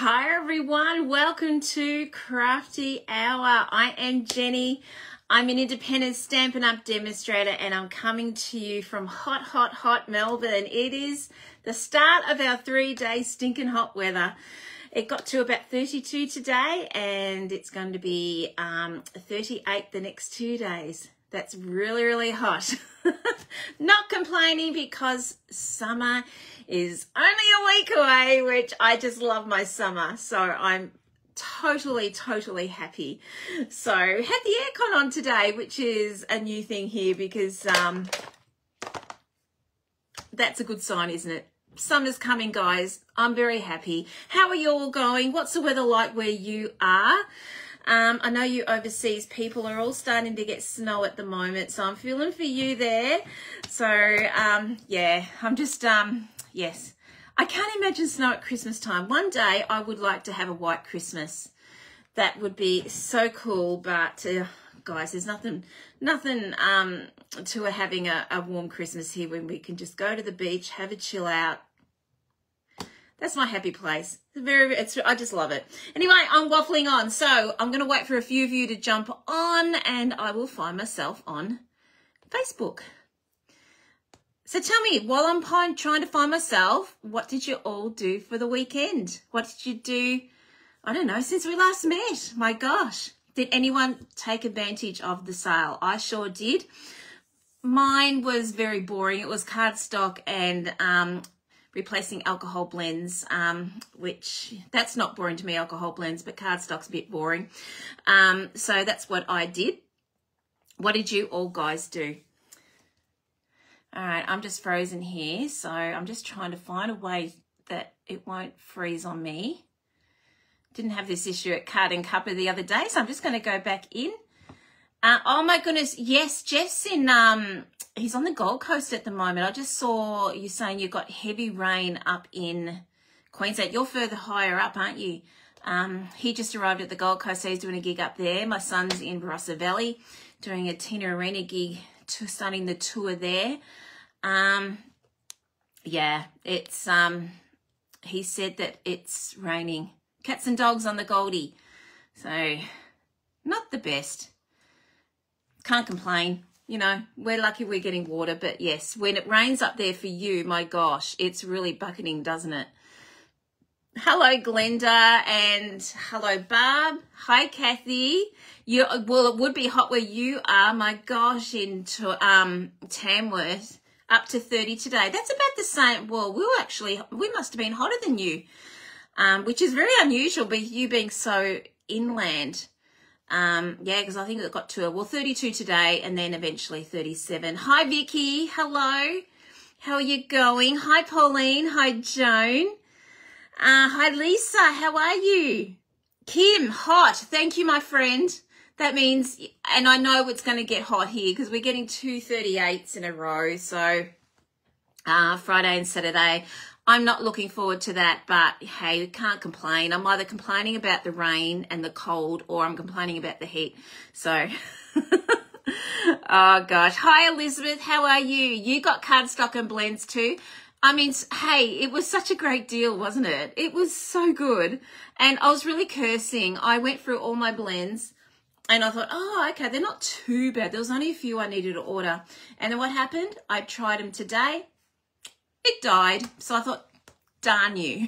Hi everyone, welcome to Crafty Hour. I am Jenny. I'm an independent Stampin' Up! Demonstrator and I'm coming to you from hot Melbourne. It is the start of our 3-day stinking hot weather. It got to about 32 today and it's going to be 38 the next 2 days. That's really hot. Not complaining because summer is only a week away, which I just love my summer. So I'm totally happy. So had the aircon on today, which is a new thing here because that's a good sign, isn't it? Summer's coming, guys. I'm very happy. How are you all going? What's the weather like where you are? I know you overseas people are all starting to get snow at the moment, so I'm feeling for you there. So, yeah, I'm just, yes. I can't imagine snow at Christmas time. One day I would like to have a white Christmas. That would be so cool, but guys, there's nothing to having a warm Christmas here when we can just go to the beach, have a chill out. That's my happy place. I just love it. Anyway, I'm waffling on. So I'm going to wait for a few of you to jump on and I will find myself on Facebook. So tell me, while I'm trying to find myself, what did you all do for the weekend? What did you do, I don't know, since we last met? My gosh. Did anyone take advantage of the sale? I sure did. Mine was very boring. It was cardstock and replacing alcohol blends, which that's not boring to me, alcohol blends, but cardstock's a bit boring. So that's what I did. What did you all guys do? All right, I'm just frozen here, so I'm just trying to find a way that it won't freeze on me. Didn't have this issue at Card and Cuppa the other day, so I'm just going to go back in. Oh my goodness, yes, Jeff's in, he's on the Gold Coast at the moment. I just saw you saying you got heavy rain up in Queensland. You're further higher up, aren't you? He just arrived at the Gold Coast, so he's doing a gig up there. My son's in Barossa Valley doing a Tina Arena gig, starting the tour there. Yeah, it's, he said that it's raining. Cats and dogs on the Goldie. So, not the best. Can't complain. You know, we're lucky we're getting water, but yes, when it rains up there for you, my gosh, it's really bucketing, doesn't it? Hello, Glenda, and hello, Barb. Hi, Kathy. Well, it would be hot where you are. My gosh, in Tamworth, up to 30 today. That's about the same. Well, we must have been hotter than you, which is very unusual, but you being so inland. Yeah, because I think it got to 32 today and then eventually 37. Hi, Vicky. Hello. How are you going? Hi, Pauline. Hi, Joan. Hi, Lisa. How are you? Kim, hot. Thank you, my friend. That means, and I know it's going to get hot here because we're getting 2 38s in a row. So Friday and Saturday. I'm not looking forward to that, but hey, can't complain. I'm either complaining about the rain and the cold or I'm complaining about the heat. So, oh gosh. Hi, Elizabeth. How are you? You got cardstock and blends too? I mean, hey, it was such a great deal, wasn't it? It was so good. And I was really cursing. I went through all my blends and I thought, oh, okay, they're not too bad. There was only a few I needed to order. And then what happened? I tried them today. It died. So I thought, darn you.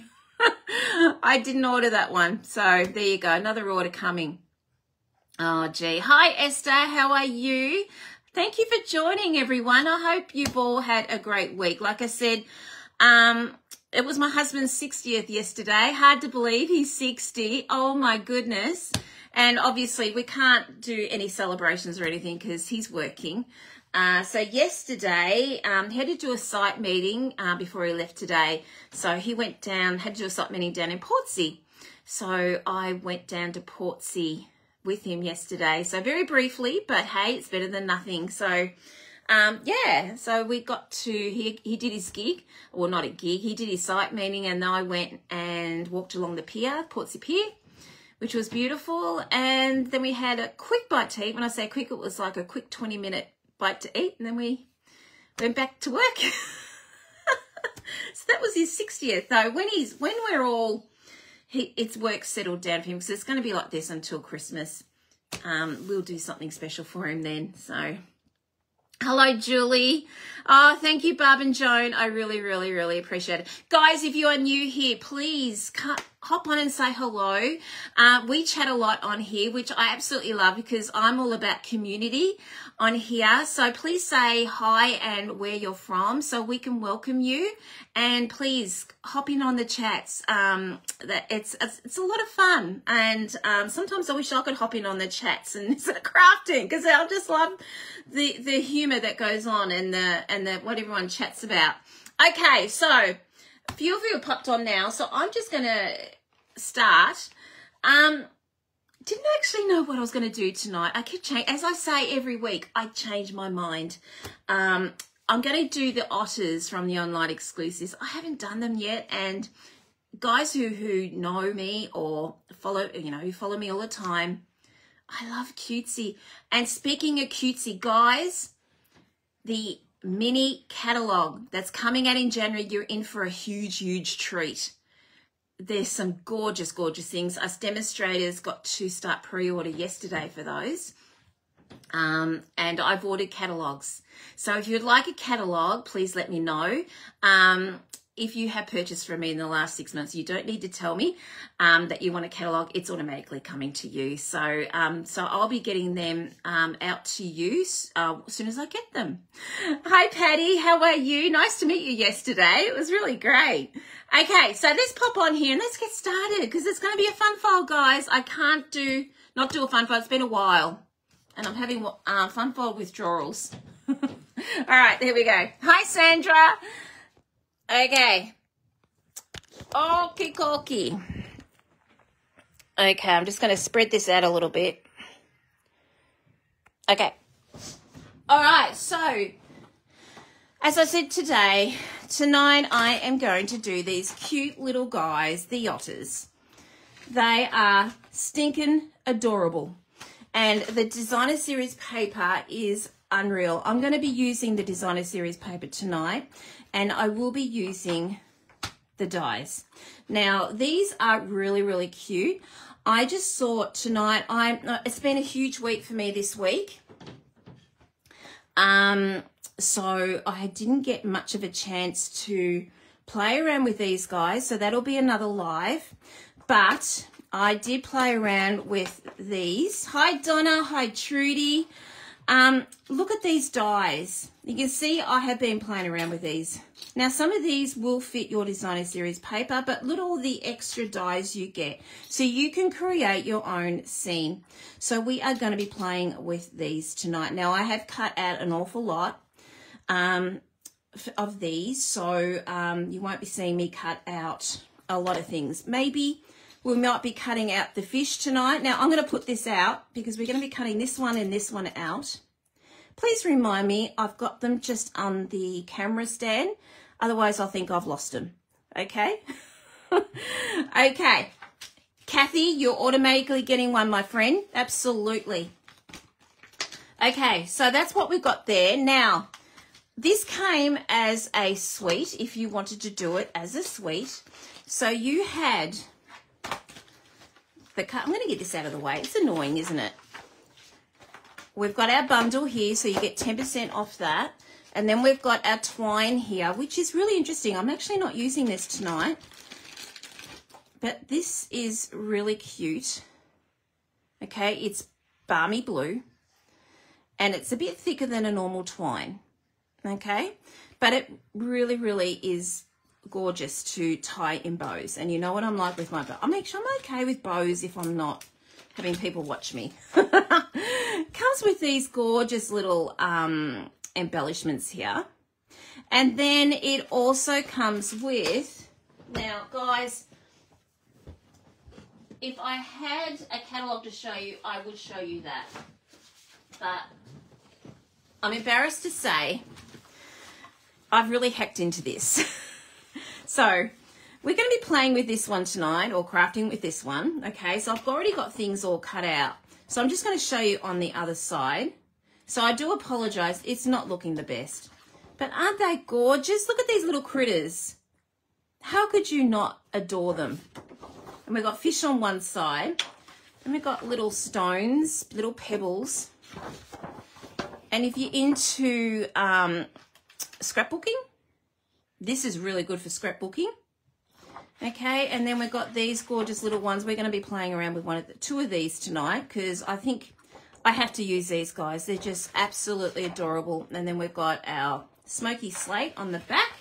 I didn't order that one. So there you go. Another order coming. Oh, gee. Hi, Esther. How are you? Thank you for joining, everyone. I hope you've all had a great week. Like I said, it was my husband's 60th yesterday. Hard to believe he's 60. Oh, my goodness. And obviously we can't do any celebrations or anything because he's working. So yesterday, had to do a site meeting before he left today. So he went down, had to do a site meeting down in Portsea. So I went down to Portsea with him yesterday. So very briefly, but hey, it's better than nothing. So yeah, so we got to, he did his gig, or not a gig, he did his site meeting and I went and walked along the pier, Portsea Pier, which was beautiful. And then we had a quick bite to eat. When I say quick, it was like a quick 20-minute bite to eat, and then we went back to work. So that was his 60th though. When we're all it's work settled down for him, because it's going to be like this until Christmas. We'll do something special for him then. So hello, Julie. Oh, thank you, Barb and Joan. I really, really, really appreciate it. Guys, if you are new here, please hop on and say hello. We chat a lot on here, which I absolutely love, because I'm all about community on here. So please say hi and where you're from so we can welcome you. And please hop in on the chats. It's a lot of fun. And sometimes I wish I could hop in on the chats and start crafting, because I just love the humor that goes on and the what everyone chats about. Okay, so a few of you have popped on now, so I'm just going to start. Didn't actually know what I was going to do tonight. I keep changing, as I say every week, I change my mind. I'm going to do the otters from the online exclusives. I haven't done them yet, and guys who know me or follow me all the time, I love cutesy. And speaking of cutesy, guys, the mini catalogue that's coming out in January, you're in for a huge, huge treat. There's some gorgeous, gorgeous things. Us demonstrators got to start pre-order yesterday for those. And I've ordered catalogues. So if you'd like a catalogue, please let me know. If you have purchased from me in the last 6 months, you don't need to tell me that you want a catalogue. It's automatically coming to you. So so I'll be getting them out to you as soon as I get them. Hi, Patty. How are you? Nice to meet you yesterday. It was really great. Okay, so let's pop on here and let's get started, because it's going to be a fun file, guys. I can't not do a fun file. It's been a while, and I'm having fun file withdrawals. All right, there we go. Hi, Sandra. Okay. Okie. Okay, I'm just going to spread this out a little bit. Okay. All right, so as I said tonight I am going to do these cute little guys, the otters. They are stinking adorable. And the designer series paper is unreal. I'm going to be using the designer series paper tonight, and I will be using the dies. Now, these are really, really cute. I just thought tonight, it's been a huge week for me this week. So I didn't get much of a chance to play around with these guys, so that'll be another live. But I did play around with these. Hi, Donna. Hi, Trudy. Look at these dies. You can see I have been playing around with these. Now, some of these will fit your designer series paper, but look at all the extra dies you get. So you can create your own scene. So we are going to be playing with these tonight. Now, I have cut out an awful lot of these, so you won't be seeing me cut out a lot of things. Maybe we might be cutting out the fish tonight. Now, I'm going to put this out because we're going to be cutting this one and this one out. Please remind me, I've got them just on the camera stand. Otherwise, I'll think I've lost them. Okay? Okay. Kathy, you're automatically getting one, my friend. Absolutely. Okay, so that's what we've got there. Now, this came as a suite, if you wanted to do it as a suite. So you had the cut. I'm going to get this out of the way. It's annoying, isn't it? We've got our bundle here, so you get 10% off that. And then we've got our twine here, which is really interesting. I'm actually not using this tonight, but this is really cute. Okay, it's balmy blue, and it's a bit thicker than a normal twine. Okay, but it really, really is gorgeous to tie in bows. And you know what I'm like with my bow. I'm okay with bows if I'm not having people watch me. Comes with these gorgeous little embellishments here, and then it also comes with, now guys, if I had a catalogue to show you, I would show you that, but I'm embarrassed to say I've really hacked into this. So we're going to be playing with this one tonight, or crafting with this one. Okay, so I've already got things all cut out, so I'm just going to show you on the other side. So I do apologize, it's not looking the best. But aren't they gorgeous? Look at these little critters. How could you not adore them? And we've got fish on one side. And we've got little stones, little pebbles. And if you're into scrapbooking, this is really good for scrapbooking. Okay, and then we've got these gorgeous little ones. We're going to be playing around with two of these tonight because I think I have to use these guys. They're just absolutely adorable. And then we've got our smoky slate on the back.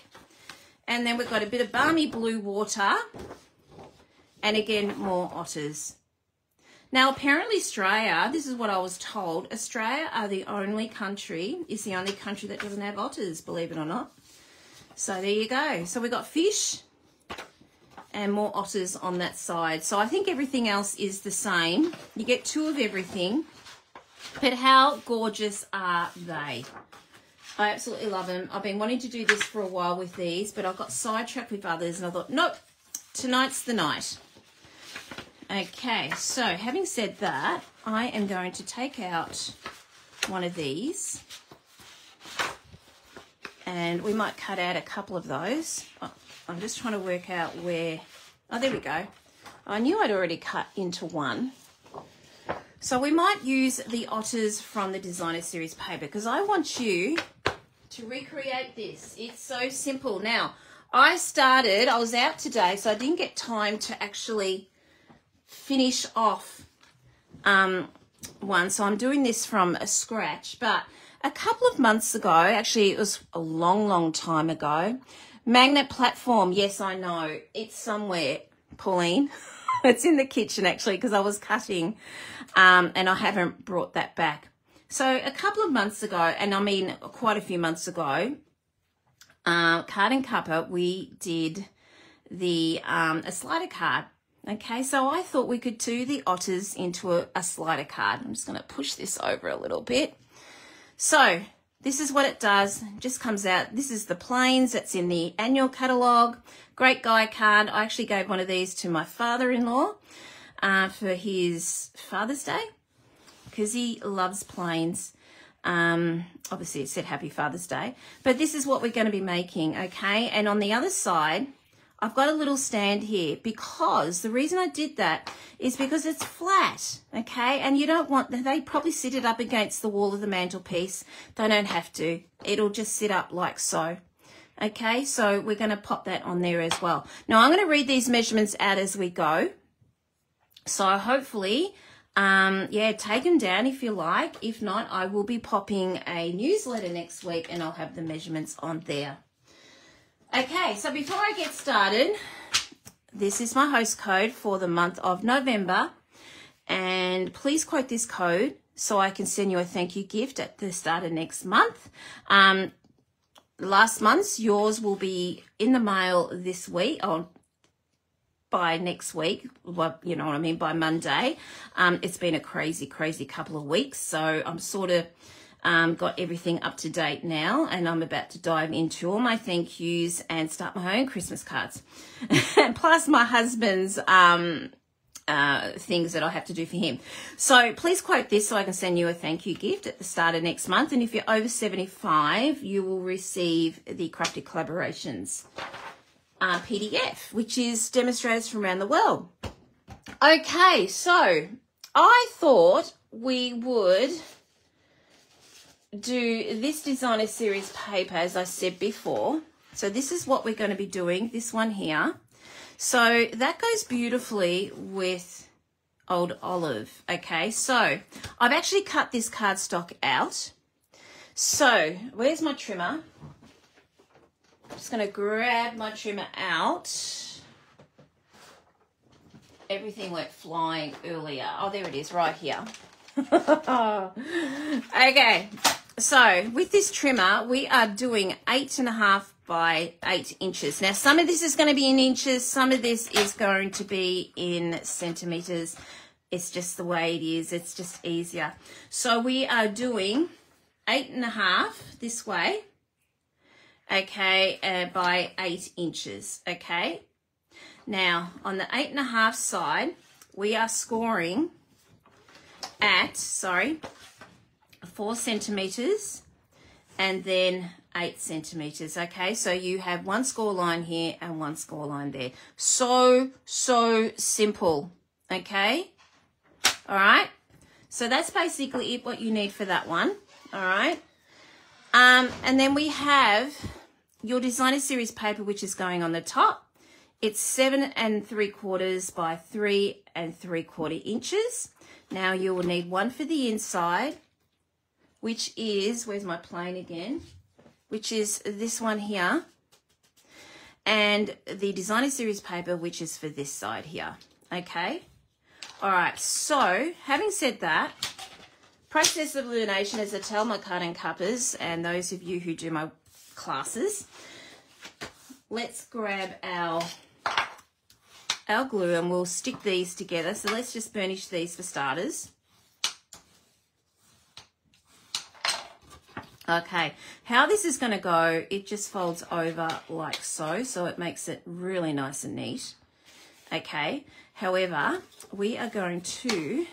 And then we've got a bit of balmy blue water. And again, more otters. Now, apparently Australia, this is what I was told, Australia is the only country that doesn't have otters, believe it or not. So there you go. So we've got fish and more otters on that side. So I think everything else is the same. You get two of everything. But how gorgeous are they? I absolutely love them. I've been wanting to do this for a while with these, but I got sidetracked with others and I thought, nope, tonight's the night. Okay, so having said that, I am going to take out one of these and we might cut out a couple of those. I'm just trying to work out where, oh, there we go. I knew I'd already cut into one. So we might use the otters from the designer series paper because I want you to recreate this. It's so simple. Now, I was out today, so I didn't get time to actually finish off one. So I'm doing this from scratch, but a couple of months ago, actually it was a long time ago, magnet platform. Yes, I know. It's somewhere, Pauline. It's in the kitchen, actually, because I was cutting and I haven't brought that back. So a couple of months ago, and I mean quite a few months ago, Card and Cuppa, we did the a slider card. Okay, so I thought we could do the otters into a slider card. I'm just going to push this over a little bit. So this is what it does. It just comes out. This is the planes that's in the annual catalogue. Great guy card. I actually gave one of these to my father-in-law for his Father's Day because he loves planes. Obviously, it said Happy Father's Day. But this is what we're going to be making, okay? And on the other side, I've got a little stand here because the reason I did that is because it's flat, okay? And you don't want, they probably sit it up against the wall of the mantelpiece. They don't have to. It'll just sit up like so, okay? So we're going to pop that on there as well. Now, I'm going to read these measurements out as we go. So hopefully, yeah, take them down if you like. If not, I will be popping a newsletter next week and I'll have the measurements on there. Okay, so before I get started, this is my host code for the month of November. And please quote this code so I can send you a thank you gift at the start of next month. Last month's, yours will be in the mail this week, or by next week, well, you know what I mean, by Monday. It's been a crazy couple of weeks, so I'm sort of got everything up to date now, and I'm about to dive into all my thank yous and start my own Christmas cards. Plus my husband's things that I have to do for him. So please quote this so I can send you a thank you gift at the start of next month. And if you're over 75, you will receive the Crafted Collaborations PDF, which is demonstrators from around the world. Okay, so I thought we would do this designer series paper, as I said before. So this is what we're going to be doing, this one here. So that goes beautifully with Old Olive. Okay, so I've actually cut this cardstock out. So where's my trimmer? I'm just going to grab my trimmer out. Everything went flying earlier. Oh, there it is, right here. Okay, so with this trimmer, we are doing 8.5 by 8 inches. Now, some of this is going to be in inches. Some of this is going to be in centimeters. It's just the way it is. It's just easier. So we are doing 8.5 this way. Okay, by 8 inches. Okay. Now, on the 8.5 side, we are scoring at, 4 centimeters, and then 8 centimeters. Okay, so you have one score line here and one score line there. So simple. Okay, all right, so that's basically it, what you need for that one. All right, and then we have your designer series paper, which is going on the top. It's 7 3/4 by 3 3/4 inches. Now you will need one for the inside, which is, where's my plane again, which is this one here, and the designer series paper, which is for this side here. Okay, all right, so having said that, process of lamination, as I tell my cutting cuppers and those of you who do my classes, let's grab our glue and we'll stick these together. So let's just burnish these for starters. Okay, how this is going to go, it just folds over like so, so it makes it really nice and neat. Okay, however, we are going to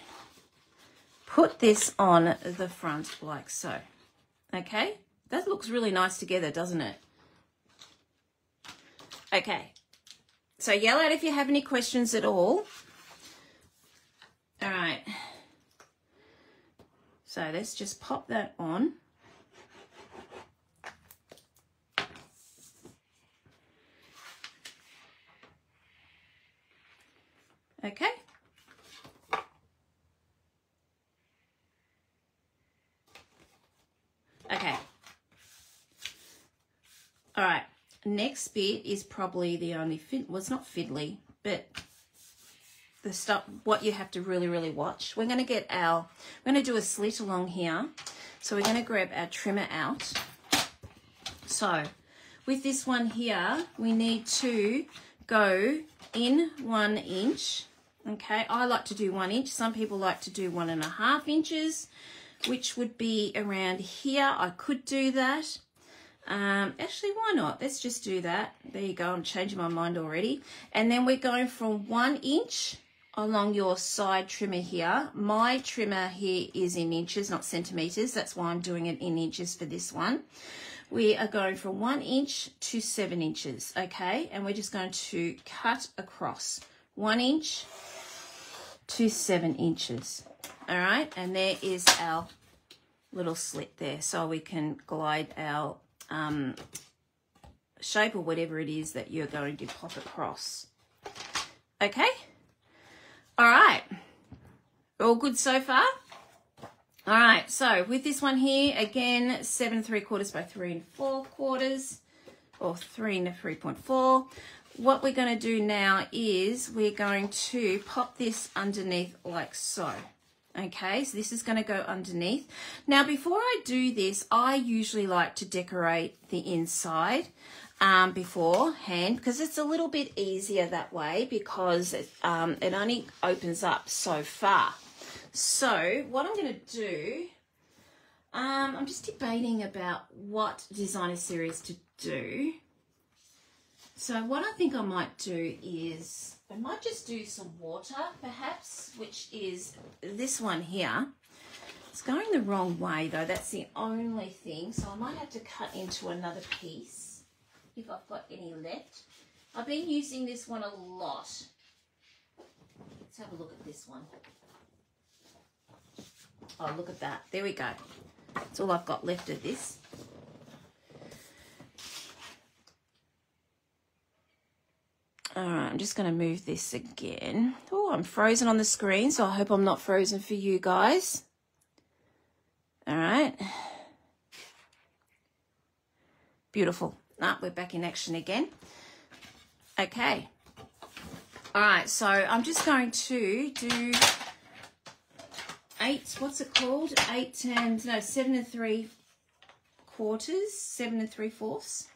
put this on the front like so. Okay, that looks really nice together, doesn't it? Okay, so yell out if you have any questions at all. All right, so let's just pop that on. Okay. Okay. All right. Next bit is probably the only well, it's not fiddly, but the stuff what you have to really watch. We're going to do a slit along here. So we're going to grab our trimmer out. So with this one here, we need to go in 1 inch. Okay, I like to do 1 inch. Some people like to do 1.5 inches, which would be around here. I could do that. Actually, why not? Let's just do that. There you go. I'm changing my mind already. And then we're going from 1 inch along your side trimmer here. My trimmer here is in inches, not centimeters. That's why I'm doing it in inches for this one. We are going from 1 inch to 7 inches, okay? And we're just going to cut across 1 inch to 7 inches, all right? And there is our little slit there, so we can glide our shape or whatever it is that you're going to pop across. Okay? All right. All good so far? All right, so with this one here, again, 7 3/4 by 3 4/4, or 3 3.4. What we're going to do now is we're going to pop this underneath like so. Okay, so this is going to go underneath. Now, before I do this, I usually like to decorate the inside beforehand, because it's a little bit easier that way, because it only opens up so far. So what I'm going to do, I'm just debating about what designer series to do. So what I think I might do is, I might just do some water perhaps, which is this one here. It's going the wrong way though, that's the only thing. So I might have to cut into another piece if I've got any left. I've been using this one a lot. Let's have a look at this one. Oh, look at that. There we go. That's all I've got left of this. All right, I'm just going to move this again. Oh, I'm frozen on the screen, so I hope I'm not frozen for you guys. All right. Beautiful. Ah, we're back in action again. Okay. All right, so I'm just going to do 7 3/4, 7 3/4.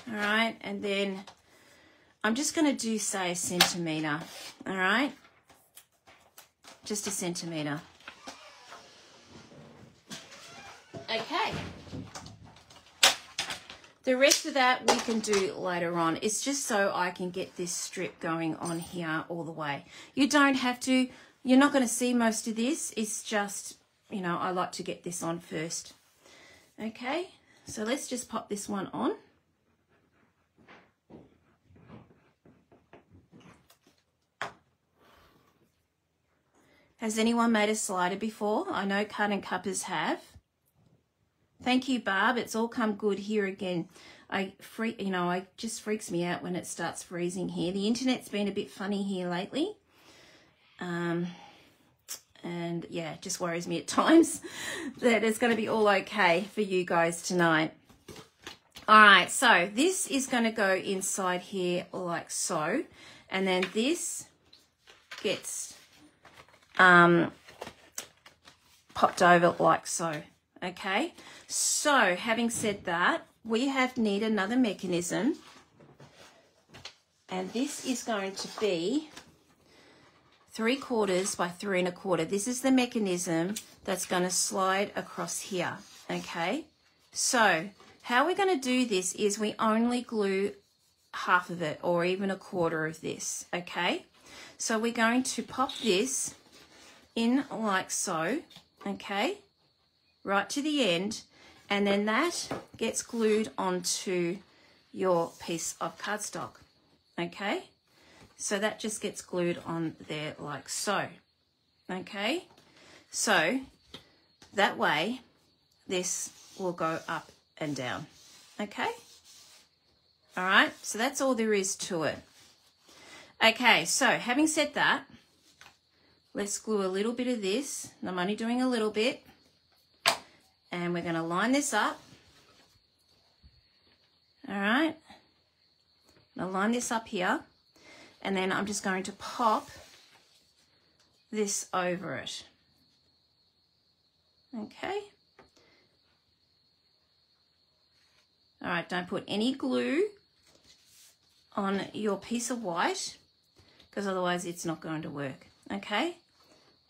All right, and then I'm just going to do, say, 1 centimetre, all right? Just 1 centimetre. Okay. The rest of that we can do later on. It's just so I can get this strip going on here all the way. You don't have to, you're not going to see most of this. It's just, you know, I like to get this on first. Okay, so let's just pop this one on. Has anyone made a slider before? I know Cut and Cuppers have. Thank you, Barb. It's all come good here again. It just freaks me out when it starts freezing here. The internet's been a bit funny here lately. And yeah, it just worries me at times that it's going to be all okay for you guys tonight. All right, so this is going to go inside here like so. And then this gets popped over like so. Okay, so having said that, we need another mechanism, and this is going to be 3/4 by 3 1/4. This is the mechanism that's going to slide across here. Okay, so how we're going to do this is we only glue half of it or even 1/4 of this. Okay, so we're going to pop this in like so. Okay, right to the end, and then that gets glued onto your piece of cardstock. Okay, so that just gets glued on there like so. Okay, so that way this will go up and down. Okay, all right, so that's all there is to it. Okay, so having said that, let's glue a little bit of this. I'm only doing a little bit. And we're going to line this up. All right. I'll line this up here. And then I'm just going to pop this over it. Okay. All right, don't put any glue on your piece of white because otherwise it's not going to work. Okay.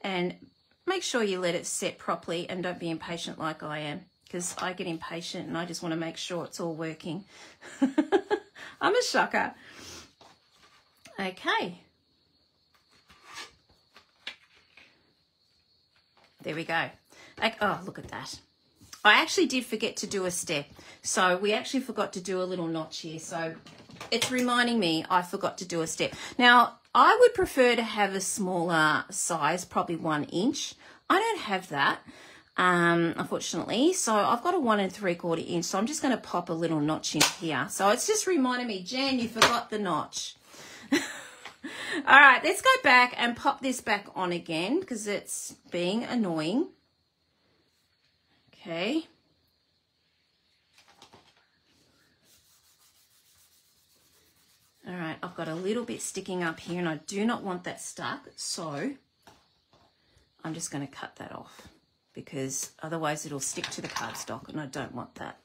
And make sure you let it set properly and don't be impatient like I am, because I get impatient and I just want to make sure it's all working. I'm a shocker. Okay. There we go. Oh, look at that. I actually did forget to do a step. So we actually forgot to do a little notch here. So it's reminding me I forgot to do a step. Now, I would prefer to have a smaller size, probably 1 inch. I don't have that, unfortunately. So I've got a 1 3/4 inch. So I'm just going to pop a little notch in here. So it's just reminding me, Jan, you forgot the notch. All right, let's go back and pop this back on again because it's being annoying. Okay. All right, I've got a little bit sticking up here and I do not want that stuck. So I'm just going to cut that off because otherwise it'll stick to the cardstock and I don't want that.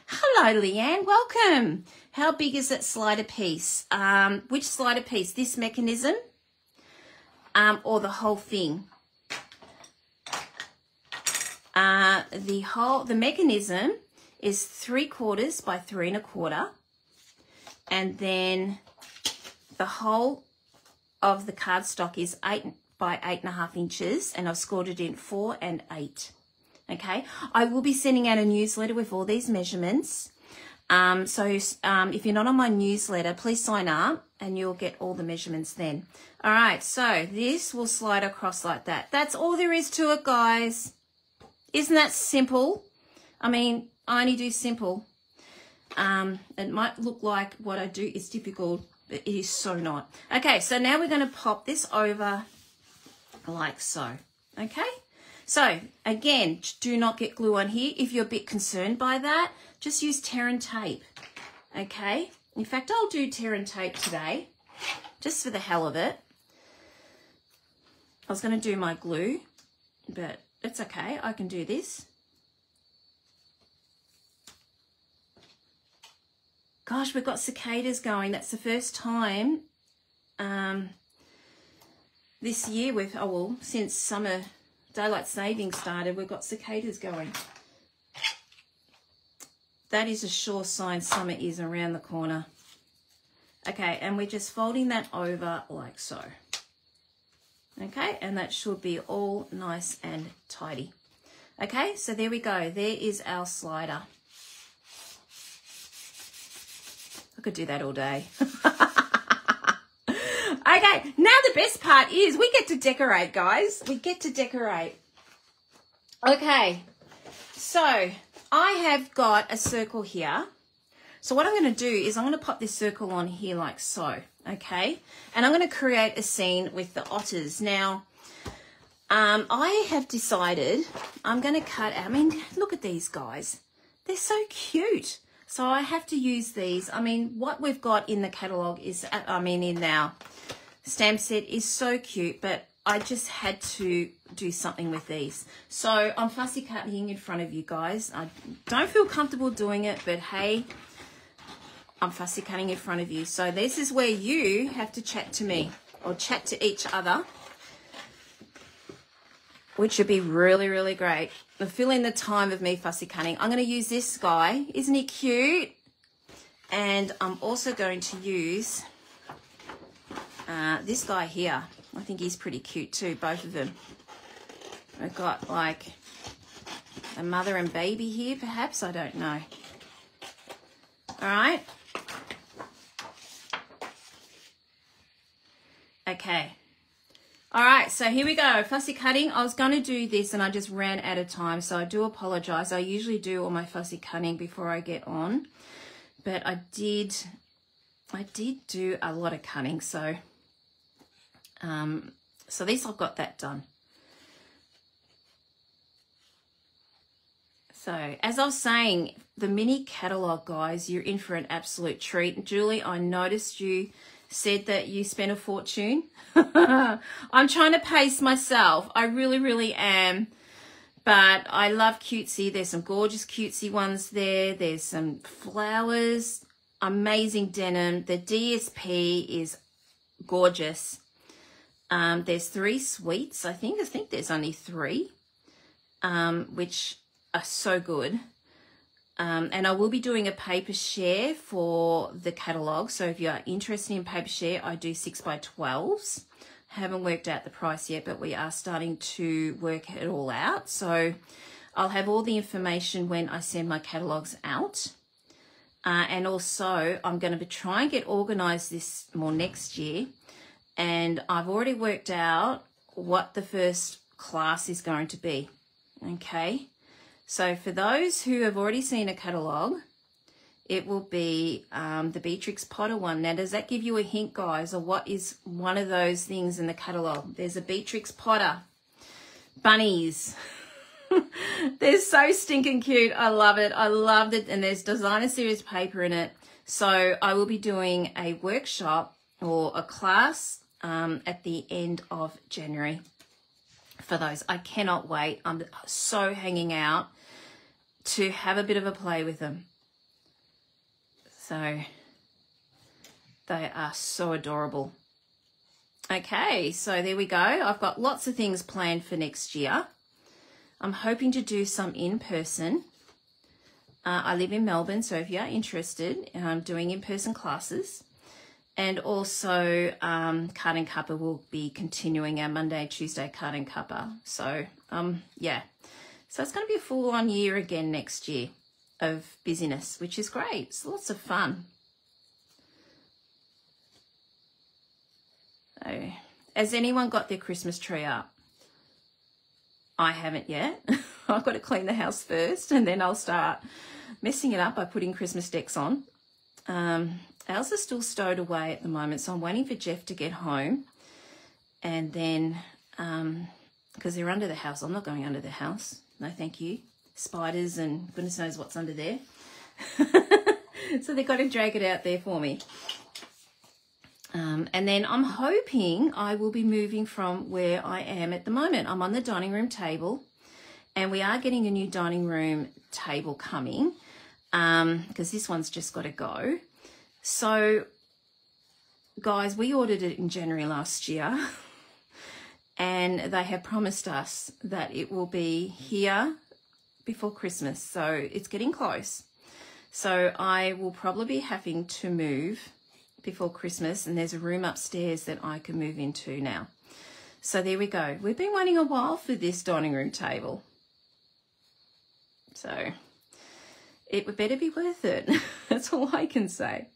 Hello, Leanne. Welcome. How big is that slider piece? Which slider piece? This mechanism or the whole thing? The mechanism is 3/4 by 3 1/4. And then the whole of the cardstock is 8 by 8.5 inches, and I've scored it in 4 and 8. Okay, I will be sending out a newsletter with all these measurements. If you're not on my newsletter, please sign up and you'll get all the measurements then. All right, so this will slide across like that. That's all there is to it, guys. Isn't that simple? I mean, I only do simple. It might look like what I do is difficult, but it is so not. Okay, so now we're going to pop this over like so. Okay, so again, do not get glue on here. If you're a bit concerned by that, just use tear and tape. Okay, in fact, I'll do tear and tape today just for the hell of it. I was going to do my glue, but it's okay, I can do this. Gosh, we've got cicadas going. That's the first time this year since summer daylight saving started, we've got cicadas going. That is a sure sign summer is around the corner. Okay, and we're just folding that over like so. Okay, and that should be all nice and tidy. Okay, so there we go. There is our slider. I could do that all day. Okay, now the best part is we get to decorate, guys. We get to decorate. Okay, so I have got a circle here. So what I'm going to do is I'm going to pop this circle on here like so, okay? And I'm going to create a scene with the otters. Now, I have decided I'm going to cut, I mean, look at these guys. They're so cute. So I have to use these. I mean, what we've got in the catalogue is, in our stamp set is so cute, but I just had to do something with these. So I'm fussy cutting in front of you guys. I don't feel comfortable doing it, but hey, I'm fussy cutting in front of you. So this is where you have to chat to me or chat to each other, which would be really, really great. Fill in the time of me fussy cutting. I'm going to use this guy. Isn't he cute? And I'm also going to use this guy here. I think he's pretty cute too, both of them. We've got like a mother and baby here, perhaps. I don't know. All right. Okay. All right, so here we go. Fussy cutting. I was going to do this and I just ran out of time, so I do apologize. I usually do all my fussy cutting before I get on, but I did do a lot of cutting, so so this I've got that done. So as I was saying, the mini catalogue, guys, you're in for an absolute treat. Julie, I noticed you said that you spent a fortune. I'm trying to pace myself. I really, really am. But I love cutesy. There's some gorgeous cutesy ones there. There's some flowers, amazing denim. The DSP is gorgeous. There's 3 suites, I think. I think there's only 3, which are so good. And I will be doing a paper share for the catalogue. So if you are interested in paper share, I do 6x12s. Haven't worked out the price yet, but we are starting to work it all out. So I'll have all the information when I send my catalogues out. And also I'm going to try and get organised this more next year. And I've already worked out what the first class is going to be. Okay. So for those who have already seen a catalogue, it will be the Beatrix Potter one. Now, does that give you a hint, guys, of what is one of those things in the catalogue? There's a Beatrix Potter. Bunnies. They're so stinking cute. I love it. I loved it. And there's designer series paper in it. So I will be doing a workshop or a class at the end of January for those. I cannot wait. I'm so hanging out to have a bit of a play with them. So they are so adorable. Okay, so there we go. I've got lots of things planned for next year. I'm hoping to do some in person. I live in Melbourne, so if you're interested, I'm doing in-person classes. And also Card and Cuppa will be continuing our Monday, Tuesday Card and Cuppa. So yeah. So it's going to be a full-on year again next year of busyness, which is great. It's lots of fun. So, has anyone got their Christmas tree up? I haven't yet. I've got to clean the house first, and then I'll start messing it up by putting Christmas decks on. Ours are still stowed away at the moment, so I'm waiting for Jeff to get home. And then, because they're under the house, I'm not going under the house. No, thank you. Spiders and goodness knows what's under there. So they've got to drag it out there for me. And then I'm hoping I will be moving from where I am at the moment. I'm on the dining room table, and we are getting a new dining room table coming because this one's just got to go. So, guys, we ordered it in January last year, and they have promised us that it will be here before Christmas. So it's getting close. So I will probably be having to move before Christmas, and there's a room upstairs that I can move into now. So there we go. We've been waiting a while for this dining room table. So it would better be worth it. That's all I can say.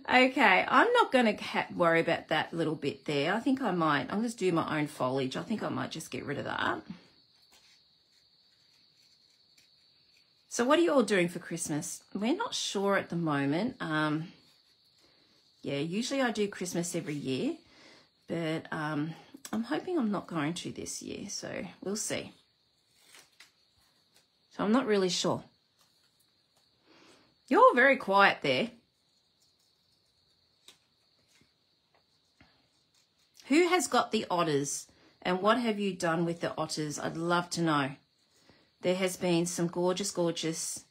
Okay, I'm not going to worry about that little bit there. I think I might. I'll just do my own foliage. I think I might just get rid of that. So what are you all doing for Christmas? We're not sure at the moment. Yeah, usually I do Christmas every year, but I'm hoping I'm not going to this year, so we'll see. So I'm not really sure. You're all very quiet there. Who has got the otters, and what have you done with the otters? I'd love to know. There has been some gorgeous, gorgeous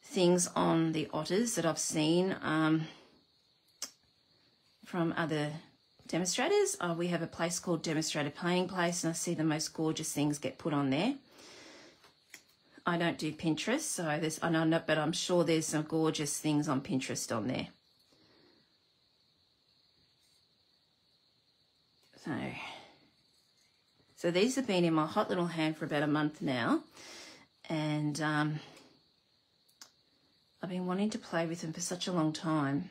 things on the otters that I've seen from other demonstrators. We have a place called Demonstrator Playing Place, and I see the most gorgeous things get put on there. I don't do Pinterest, so there's, I know, but I'm sure there's some gorgeous things on Pinterest on there. So these have been in my hot little hand for about a month now, and I've been wanting to play with them for such a long time.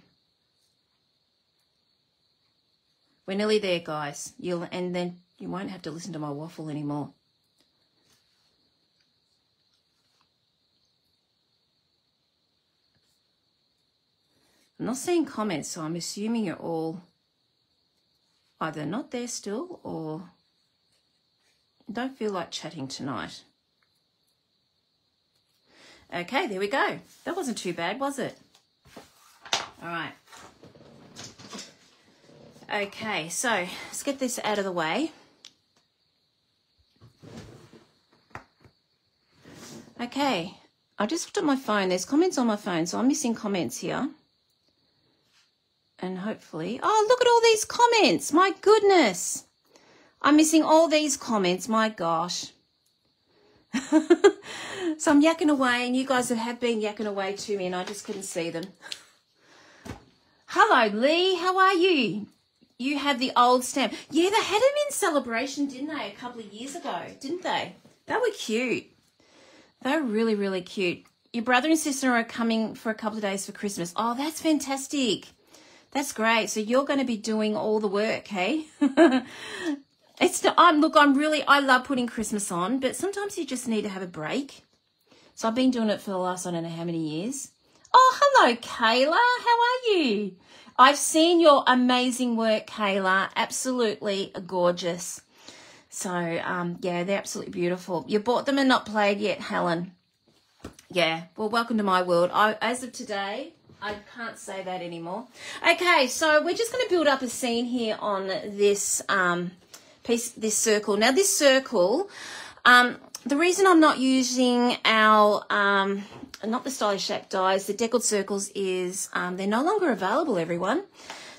We're nearly there, guys. And then you won't have to listen to my waffle anymore. I'm not seeing comments, so I'm assuming you're all either not there still or don't feel like chatting tonight. Okay, there we go. That wasn't too bad, was it? All right. Okay, so let's get this out of the way. Okay, I just looked at my phone. There's comments on my phone, so I'm missing comments here. And hopefully, oh, look at all these comments. My goodness. I'm missing all these comments. My gosh. So I'm yakking away, and you guys have been yakking away to me, and I just couldn't see them. Hello, Lee. How are you? You have the old stamp. Yeah, they had them in celebration, didn't they, a couple of years ago, didn't they? They were cute. They were really, really cute. Your brother and sister are coming for a couple of days for Christmas. Oh, that's fantastic. That's great. So you're going to be doing all the work, hey? I love putting Christmas on, but sometimes you just need to have a break. So I've been doing it for the last, I don't know how many years. Oh, hello, Kayla. How are you? I've seen your amazing work, Kayla. Absolutely gorgeous. So, yeah, they're absolutely beautiful. You bought them and not played yet, Helen. Yeah, well, welcome to my world. As of today, I can't say that anymore. Okay, so we're just going to build up a scene here on this piece, this circle. Now, this circle, the reason I'm not using our, not the stylish shape dies, the deckled circles is they're no longer available, everyone.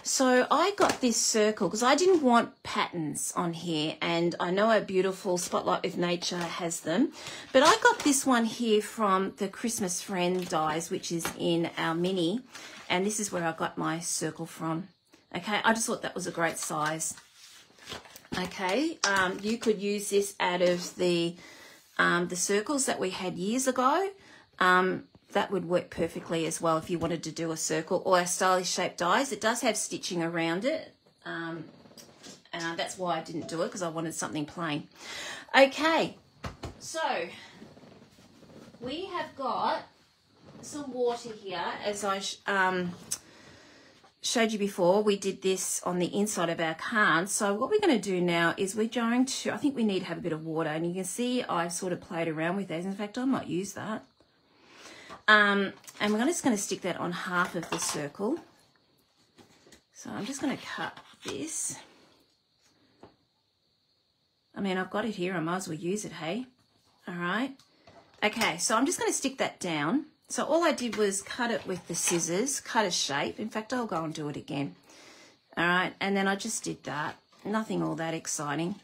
So I got this circle because I didn't want patterns on here, and I know a beautiful Spotlight with Nature has them, but I got this one here from the Christmas Friend dies, which is in our mini, and this is where I got my circle from. Okay, I just thought that was a great size. Okay, you could use this out of the circles that we had years ago. That would work perfectly as well if you wanted to do a circle or a stylish shaped dies. It does have stitching around it. And that's why I didn't do it, because I wanted something plain. Okay, so we have got some water here. As I showed you before, we did this on the inside of our cards. So what we're going to do now is we're going to, I think we need to have a bit of water. And you can see I've sort of played around with those. In fact, I might use that. And we're just going to stick that on half of the circle. So I'm just going to cut this. I mean, I've got it here. I might as well use it, hey? All right. Okay, so I'm just going to stick that down. So all I did was cut it with the scissors, cut a shape. In fact, I'll go and do it again. All right, and then I just did that. Nothing all that exciting.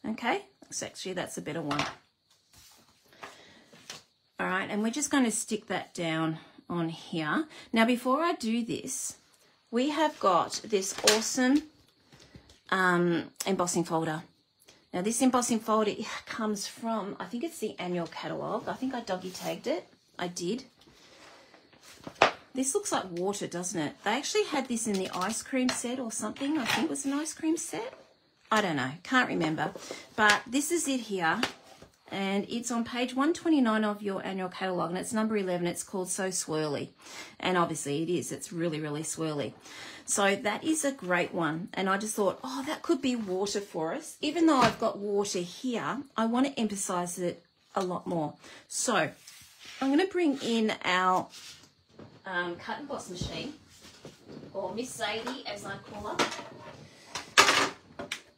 Okay, so actually that's a better one. All right, and we're just going to stick that down on here. Now, before I do this, we have got this awesome embossing folder. Now this embossing folder comes from, I think it's the annual catalogue. I think I doggy tagged it. I did. This looks like water, doesn't it? They actually had this in the ice cream set or something. I think it was an ice cream set. I don't know, can't remember. But this is it here. And it's on page 129 of your annual catalogue, and it's number 11. It's called So Swirly. And obviously it is. It's really, really swirly. So that is a great one. And I just thought, oh, that could be water for us. Even though I've got water here, I want to emphasize it a lot more. So I'm going to bring in our cut and emboss machine, or Miss Sadie as I call her.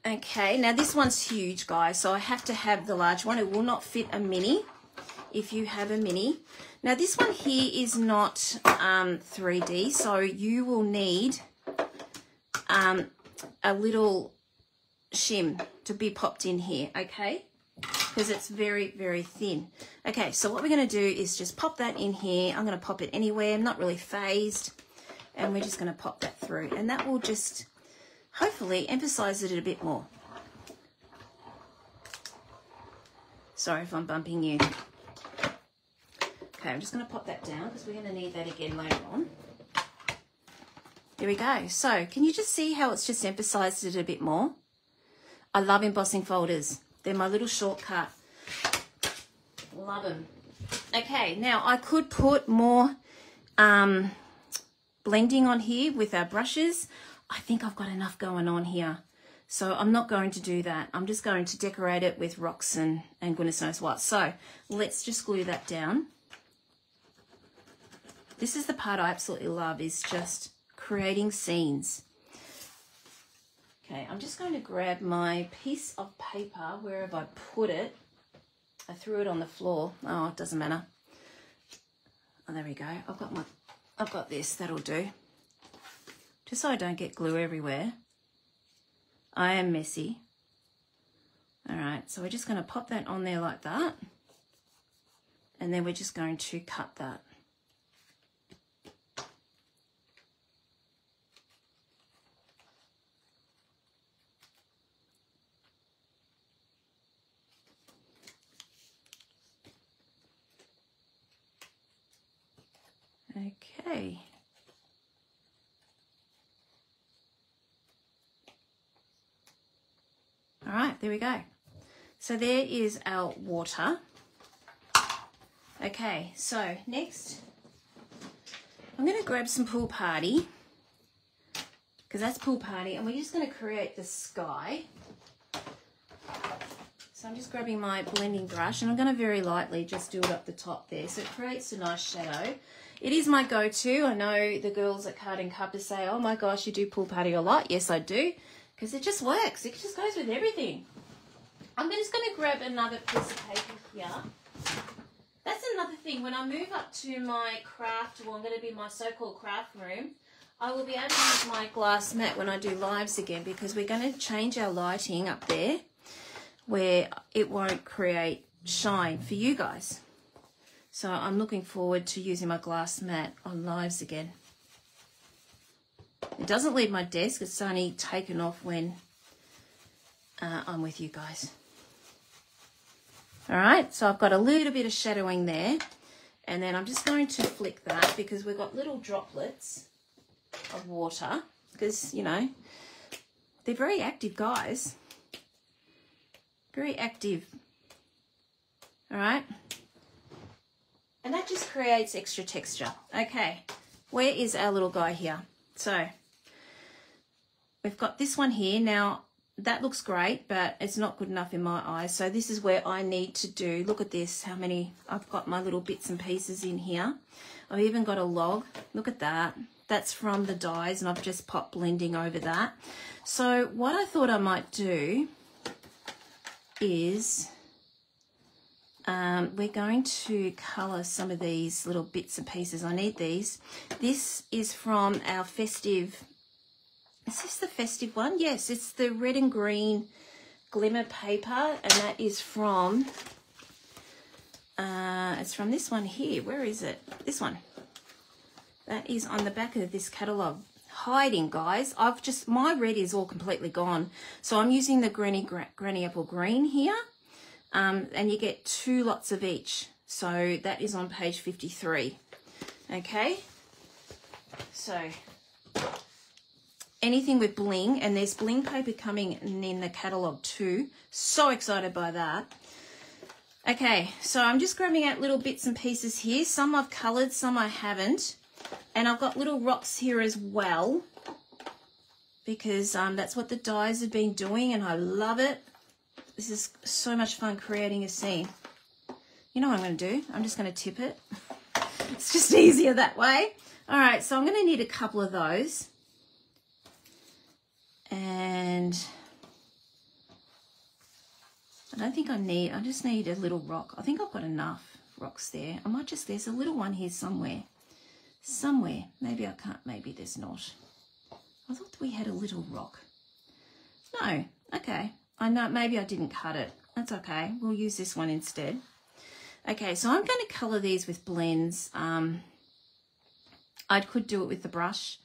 Okay, now this one's huge, guys, so I have to have the large one. It will not fit a mini if you have a mini. Now this one here is not 3D, so you will need a little shim to be popped in here, okay? Because it's very, very thin. Okay, so what we're going to do is just pop that in here. I'm going to pop it anywhere. I'm not really phased. And we're just going to pop that through. And that will just hopefully emphasize it a bit more. Sorry if I'm bumping you. Okay, I'm just going to pop that down because we're going to need that again later on. There we go. So can you just see how it's just emphasized it a bit more? I love embossing folders. They're my little shortcut. Love them. Okay, now I could put more blending on here with our brushes. I think I've got enough going on here. So I'm not going to do that. I'm just going to decorate it with rocks and goodness knows what. So let's just glue that down. This is the part I absolutely love, is just creating scenes. Okay, I'm just going to grab my piece of paper. Where have I put it? I threw it on the floor. Oh, it doesn't matter. Oh, there we go. I've got this. That'll do. Just so I don't get glue everywhere. I am messy. All right, so we're just going to pop that on there like that. And then we're just going to cut that. Okay. All right, there we go. So there is our water. Okay, so next I'm going to grab some Pool Party, because that's Pool Party, and we're just going to create the sky. So I'm just grabbing my blending brush, and I'm going to very lightly just do it up the top there, so it creates a nice shadow. It is my go-to. I know the girls at Card and Cuppa say, oh my gosh, you do Pool Party a lot. Yes, I do, because it just works. It just goes with everything. I'm just going to grab another piece of paper here. That's another thing. When I move up to my craft, well, I'm going to be my so-called craft room, I will be able to use my glass mat when I do lives again, because we're going to change our lighting up there where it won't create shine for you guys. So I'm looking forward to using my glass mat on lives again. It doesn't leave my desk. It's only taken off when I'm with you guys. All right, so I've got a little bit of shadowing there, and then I'm just going to flick that because we've got little droplets of water, because, you know, they're very active, guys. Very active. All right. And that just creates extra texture. Okay, where is our little guy here? So we've got this one here. Now, that looks great, but it's not good enough in my eyes. So this is where I need to do, look at this, how many, I've got my little bits and pieces in here. I've even got a log. Look at that. That's from the dies, and I've just popped blending over that. So what I thought I might do is we're going to colour some of these little bits and pieces. I need these. This is from our festive, is this the festive one? Yes, it's the red and green glimmer paper, and that is from, it's from this one here. Where is it? This one. That is on the back of this catalogue. hiding, guys. My red is all completely gone. So I'm using the Granny Apple Green here. And you get 2 lots of each. So that is on page 53. Okay. So anything with bling, and there's bling paper coming in the catalogue too. So excited by that. Okay, so I'm just grabbing out little bits and pieces here. Some I've coloured, some I haven't. And I've got little rocks here as well, because that's what the dyes have been doing, and I love it. This is so much fun creating a scene. You know what I'm going to do? I'm just going to tip it. It's just easier that way. All right, so I'm going to need a couple of those. And I don't think I just need a little rock. I think I've got enough rocks there. There's a little one here somewhere. Maybe I can't, maybe there's not. I thought we had a little rock. No, okay. I know, maybe I didn't cut it. That's okay. We'll use this one instead. Okay, so I'm going to colour these with blends. I could do it with the brush.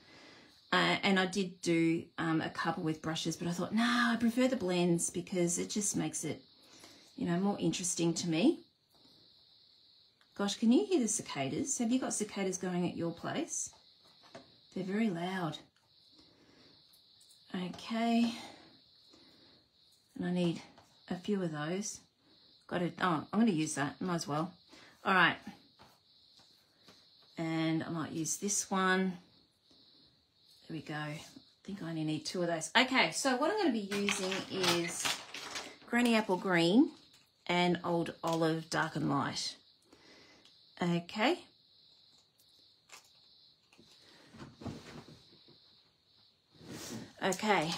And I did do a couple with brushes, but I thought, no, I prefer the blends because it just makes it, you know, more interesting to me. Gosh, can you hear the cicadas? Have you got cicadas going at your place? They're very loud. Okay. And I need a few of those. Oh, I'm going to use that. Might as well. All right. And I might use this one. There we go. I think I only need 2 of those. Okay, so what I'm going to be using is Granny Apple Green and Old Olive Dark and Light. Okay. Okay.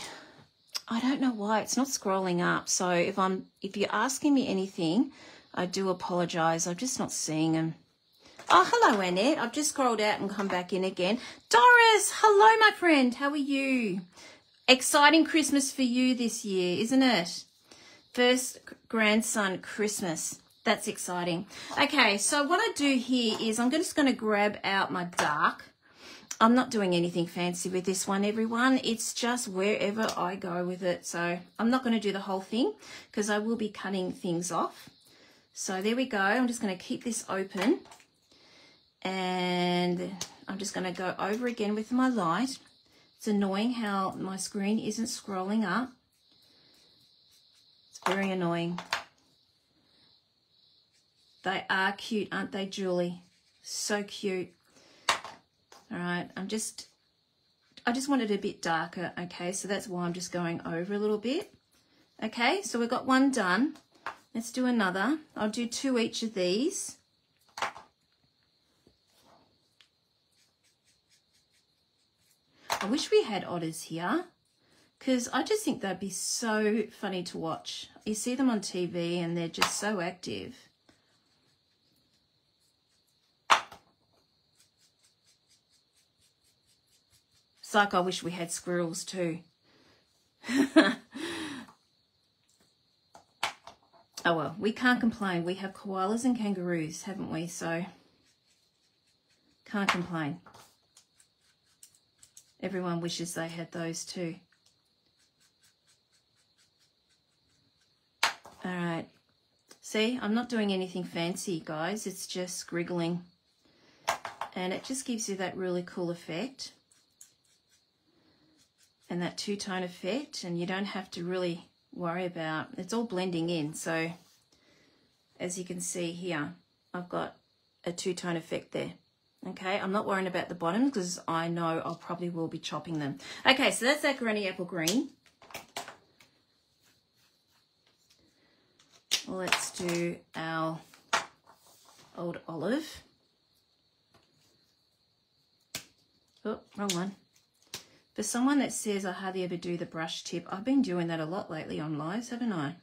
I don't know why it's not scrolling up. So if you're asking me anything, I do apologize. I'm just not seeing them. Oh, hello, Annette. I've just scrolled out and come back in again. Doris, hello, my friend. How are you? Exciting Christmas for you this year, isn't it? First grandson Christmas. That's exciting. Okay, so what I do here is I'm just going to grab out my dark. I'm not doing anything fancy with this one, everyone. It's just wherever I go with it. So I'm not going to do the whole thing because I will be cutting things off. So there we go. I'm just going to keep this open. And I'm just going to go over again with my light. It's annoying how my screen isn't scrolling up. It's very annoying. They are cute, aren't they, Julie? So cute. All right, I just want it a bit darker, okay? So that's why I'm just going over a little bit. Okay, so we've got one done. Let's do another. I'll do 2 each of these. I wish we had otters here because I just think they'd be so funny to watch. You see them on TV and they're just so active. It's like I wish we had squirrels too. Oh well, we can't complain. We have koalas and kangaroos, haven't we? So can't complain. Everyone wishes they had those too. All right. See, I'm not doing anything fancy, guys. It's just scriggling. And it just gives you that really cool effect. And that two-tone effect. And you don't have to really worry about... It's all blending in. So, as you can see here, I've got a two-tone effect there. Okay, I'm not worrying about the bottom because I know I probably will be chopping them. Okay, so that's that Granny Apple Green. Let's do our Old Olive. Oh, wrong one. For someone that says I hardly ever do the brush tip, I've been doing that a lot lately on lives, haven't I?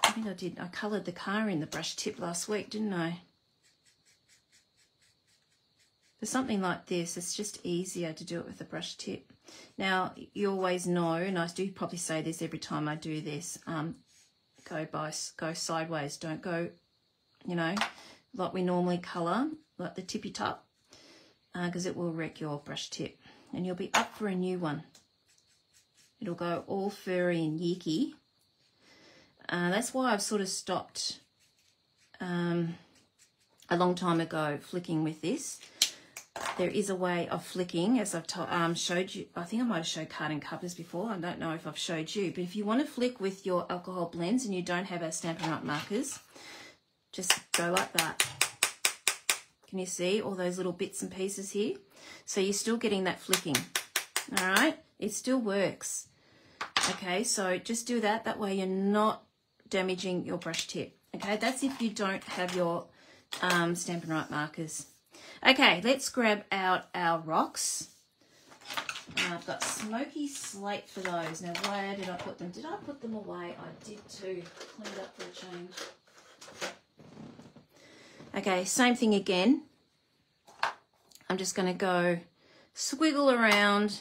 I think I did. I coloured the car in the brush tip last week, didn't I? For something like this, it's just easier to do it with a brush tip. Now, you always know, and I do probably say this every time I do this, go sideways. Don't go, you know, like we normally colour, like the tippy top. because it will wreck your brush tip and you'll be up for a new one. It'll go all furry and yicky. That's why I've sort of stopped a long time ago flicking with this. There is a way of flicking, as I've showed you. I think I might have showed card covers before. I don't know if I've showed you. But if you want to flick with your alcohol blends and you don't have our Stampin' Up! Markers, just go like that. Can you see all those little bits and pieces here? So you're still getting that flicking, all right? It still works. Okay, so just do that. That way you're not damaging your brush tip. Okay, that's if you don't have your Stampin' Up! Markers. Okay, let's grab out our rocks. I've got smoky slate for those. Now, where did I put them? Did I put them away? I did too. Cleaned up for a change. Okay, same thing again. I'm just going to go squiggle around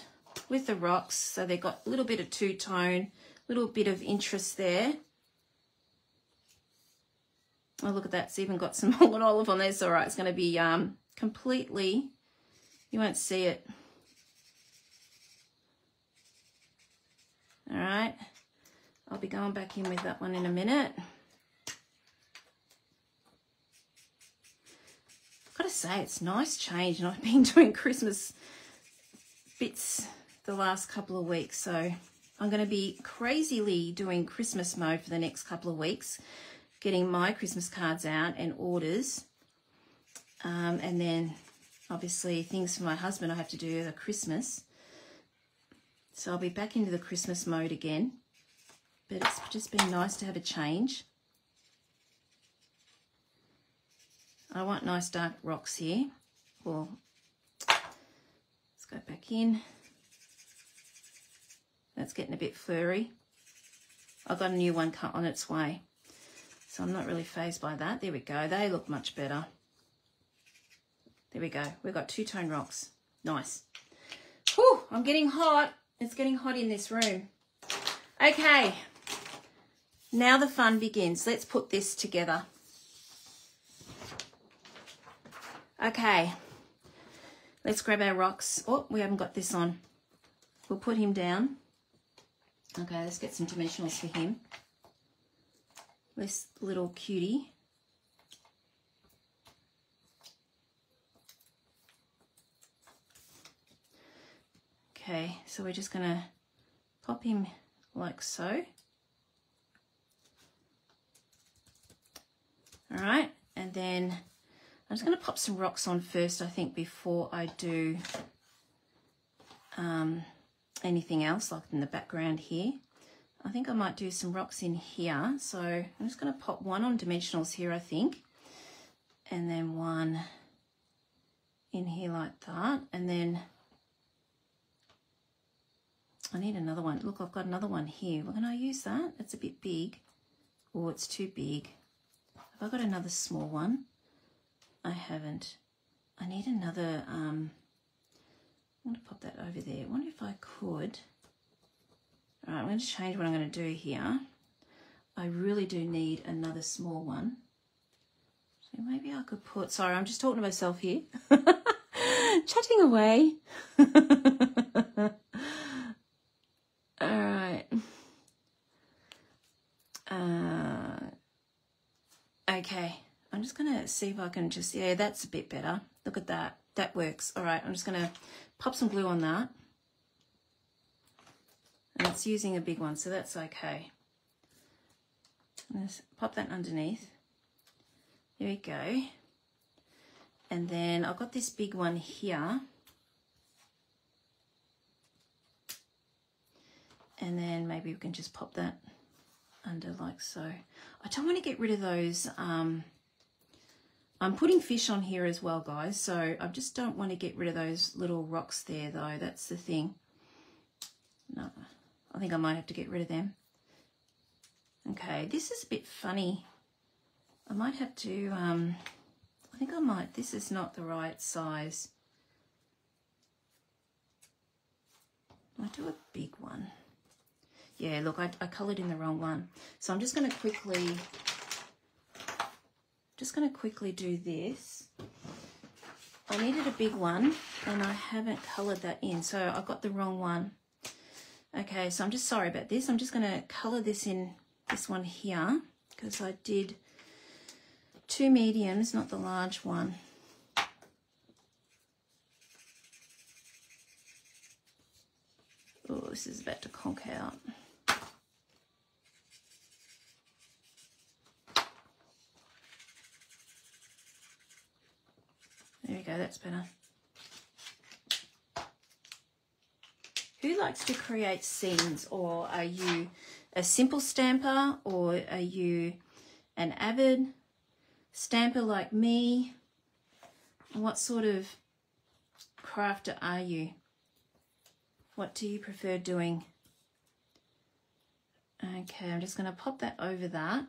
with the rocks. So they've got a little bit of two-tone, little bit of interest there. Oh, look at that. It's even got some molten olive on there. It's all right. It's going to be completely, you won't see it. All right. I'll be going back in with that one in a minute. I've got to say, it's a nice change. And I've been doing Christmas bits the last couple of weeks. So I'm going to be crazily doing Christmas mode for the next couple of weeks, getting my Christmas cards out and orders. And then obviously things for my husband I have to do at Christmas. So I'll be back into the Christmas mode again. But it's just been nice to have a change. I want nice dark rocks here. Well, let's go back in. That's getting a bit furry. I've got a new one cut on its way. So I'm not really fazed by that. There we go. They look much better. There we go. We've got two-tone rocks. Nice. Whew, I'm getting hot. It's getting hot in this room. Okay. Now the fun begins. Let's put this together. Okay. Let's grab our rocks. Oh, we haven't got this on. We'll put him down. Okay, let's get some dimensionals for him. This little cutie. Okay, so we're just going to pop him like so. All right, and then I'm just going to pop some rocks on first, I think, before I do anything else, like in the background here. I think I might do some rocks in here. So I'm just going to pop one on dimensionals here, I think, and then one in here like that, and then I need another one. Look, I've got another one here. Well, can I use that? It's a bit big. Oh, it's too big. Have I got another small one? I haven't. I need another, I'm going to pop that over there. I wonder if I could. All right, I'm going to change what I'm going to do here. I really do need another small one. So maybe I could put, sorry, I'm just talking to myself here. Chatting away. All right. Okay. I'm just going to see if I can just, yeah, that's a bit better. Look at that. That works. All right. I'm just going to pop some glue on that. And it's using a big one, so that's okay. Let's pop that underneath. There we go. And then I've got this big one here. And then maybe we can just pop that under like so. I don't want to get rid of those. I'm putting fish on here as well, guys. So I just don't want to get rid of those little rocks there, though. That's the thing. No, I think I might have to get rid of them. Okay, this is a bit funny. I might have to, I think I might, this is not the right size. I'll do a big one. Yeah, look, I coloured in the wrong one. So I'm just going to quickly do this. I needed a big one and I haven't coloured that in, so I got the wrong one. Okay, so I'm just sorry about this. I'm just going to colour this in, this one here, because I did 2 mediums, not the large one. Oh, this is about to conk out. There we go, that's better. Who likes to create scenes, or are you a simple stamper, or are you an avid stamper like me? What sort of crafter are you? What do you prefer doing? Okay, I'm just going to pop that over that,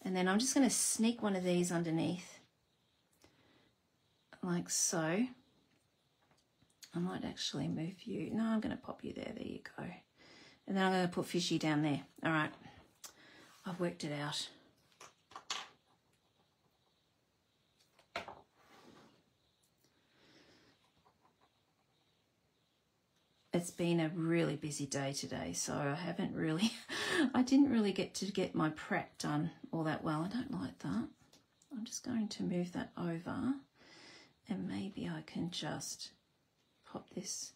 and then I'm just going to sneak one of these underneath like so. I might actually move you. No, I'm going to pop you there. There you go. And then I'm going to put Fishy down there. All right. I've worked it out. It's been a really busy day today, so I didn't really get to get my prep done all that well. I don't like that. I'm just going to move that over, and maybe I can just pop this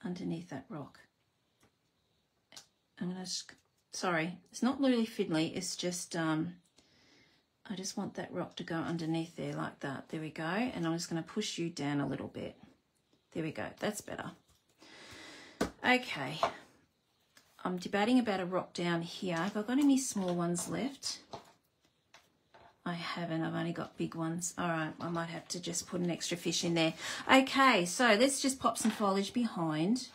underneath that rock. I'm gonna, sorry, it's not really fiddly, it's just, I just want that rock to go underneath there like that. There we go. And I'm just gonna push you down a little bit. There we go, that's better. Okay, I'm debating about a rock down here. Have I got any small ones left? I haven't, I've only got big ones. All right, I might have to just put an extra fish in there. Okay, so let's just pop some foliage behind.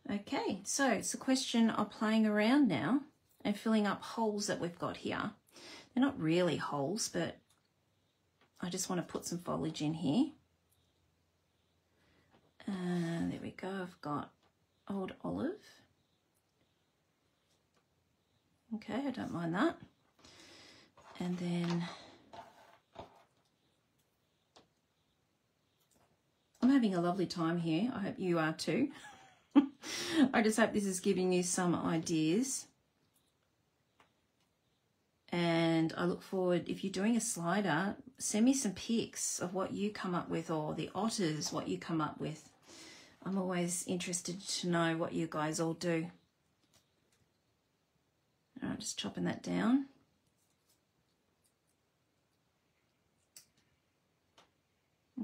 Okay, so it's a question of playing around now and filling up holes that we've got here. They're not really holes, but I just want to put some foliage in here. There we go, I've got old olive. Okay, I don't mind that. And then I'm having a lovely time here. I hope you are too. I just hope this is giving you some ideas. And I look forward, if you're doing a slider, send me some pics of what you come up with, or the otters, what you come up with. I'm always interested to know what you guys all do. All right, just chopping that down.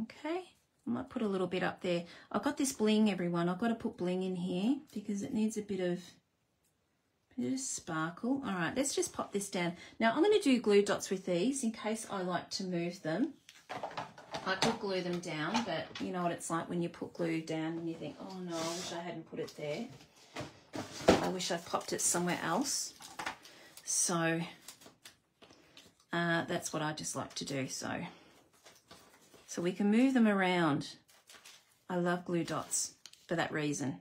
Okay, I might put a little bit up there. I've got this bling, everyone. I've got to put bling in here because it needs a bit of sparkle. All right, let's just pop this down. Now I'm going to do glue dots with these in case I like to move them. I could glue them down, but you know what it's like when you put glue down and you think, oh no, I wish I hadn't put it there. I wish I popped it somewhere else. So that's what I just like to do. So we can move them around. I love glue dots for that reason.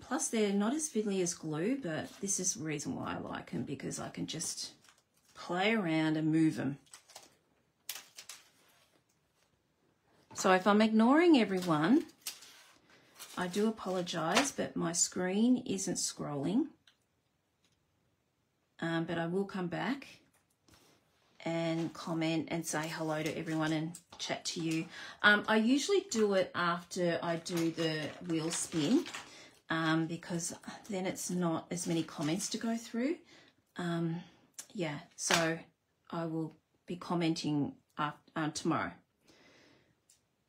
Plus they're not as fiddly as glue, but this is the reason why I like them, because I can just play around and move them. So if I'm ignoring everyone, I do apologise, but my screen isn't scrolling. But I will come back and comment and say hello to everyone and chat to you. I usually do it after I do the wheel spin, because then it's not as many comments to go through. Yeah, so I will be commenting tomorrow.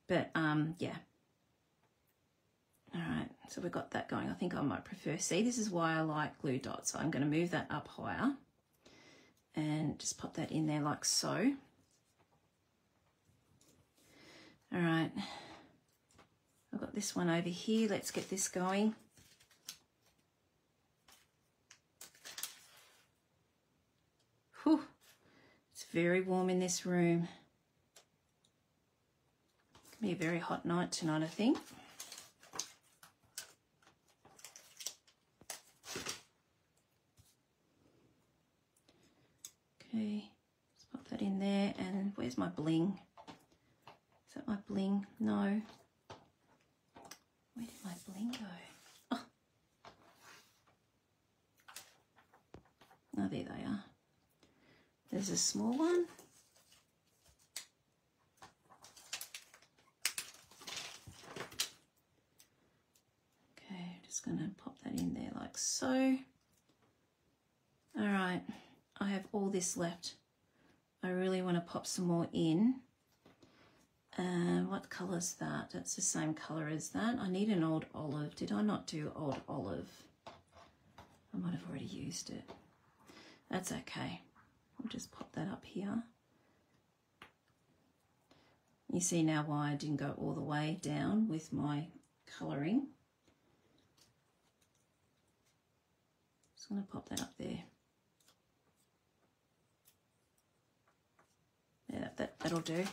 But yeah. All right, so we've got that going. I think I might prefer, see, this is why I like glue dots. So I'm going to move that up higher and just pop that in there like so. All right, I've got this one over here. Let's get this going. Whew, it's very warm in this room. It's going to be a very hot night tonight, I think. Okay, let's pop that in there. And where's my bling? Is that my bling? No. Where did my bling go? Oh, there they are. There's a small one. Okay, just going to pop that in there like so. All right, I have all this left. I really want to pop some more in. What colour's that? That's the same colour as that. I need an old olive. Did I not do old olive? I might have already used it. That's okay. I'll just pop that up here. You see now why I didn't go all the way down with my colouring. Just going to pop that up there. Yeah, that'll do.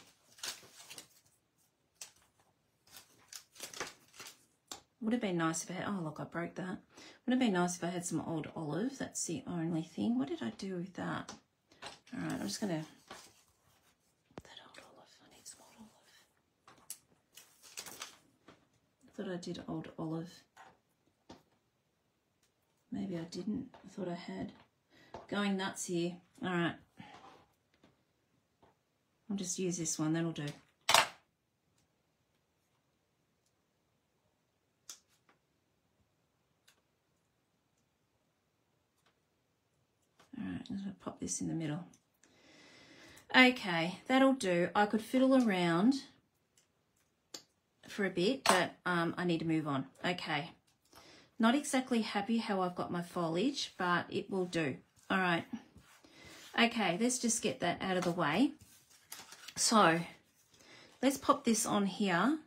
Would have been nice if I had, oh look, I broke that. Would have been nice if I had some old olive. That's the only thing. What did I do with that? All right, I'm just going to, that old olive, I need some old olive. I thought I did old olive. Maybe I didn't. I thought I had. Going nuts here. All right. I'll just use this one, that'll do. I'm going to pop this in the middle. Okay, that'll do. I could fiddle around for a bit, but I need to move on. Okay, not exactly happy how I've got my foliage, but it will do. All right. Okay, let's just get that out of the way. So let's pop this on here.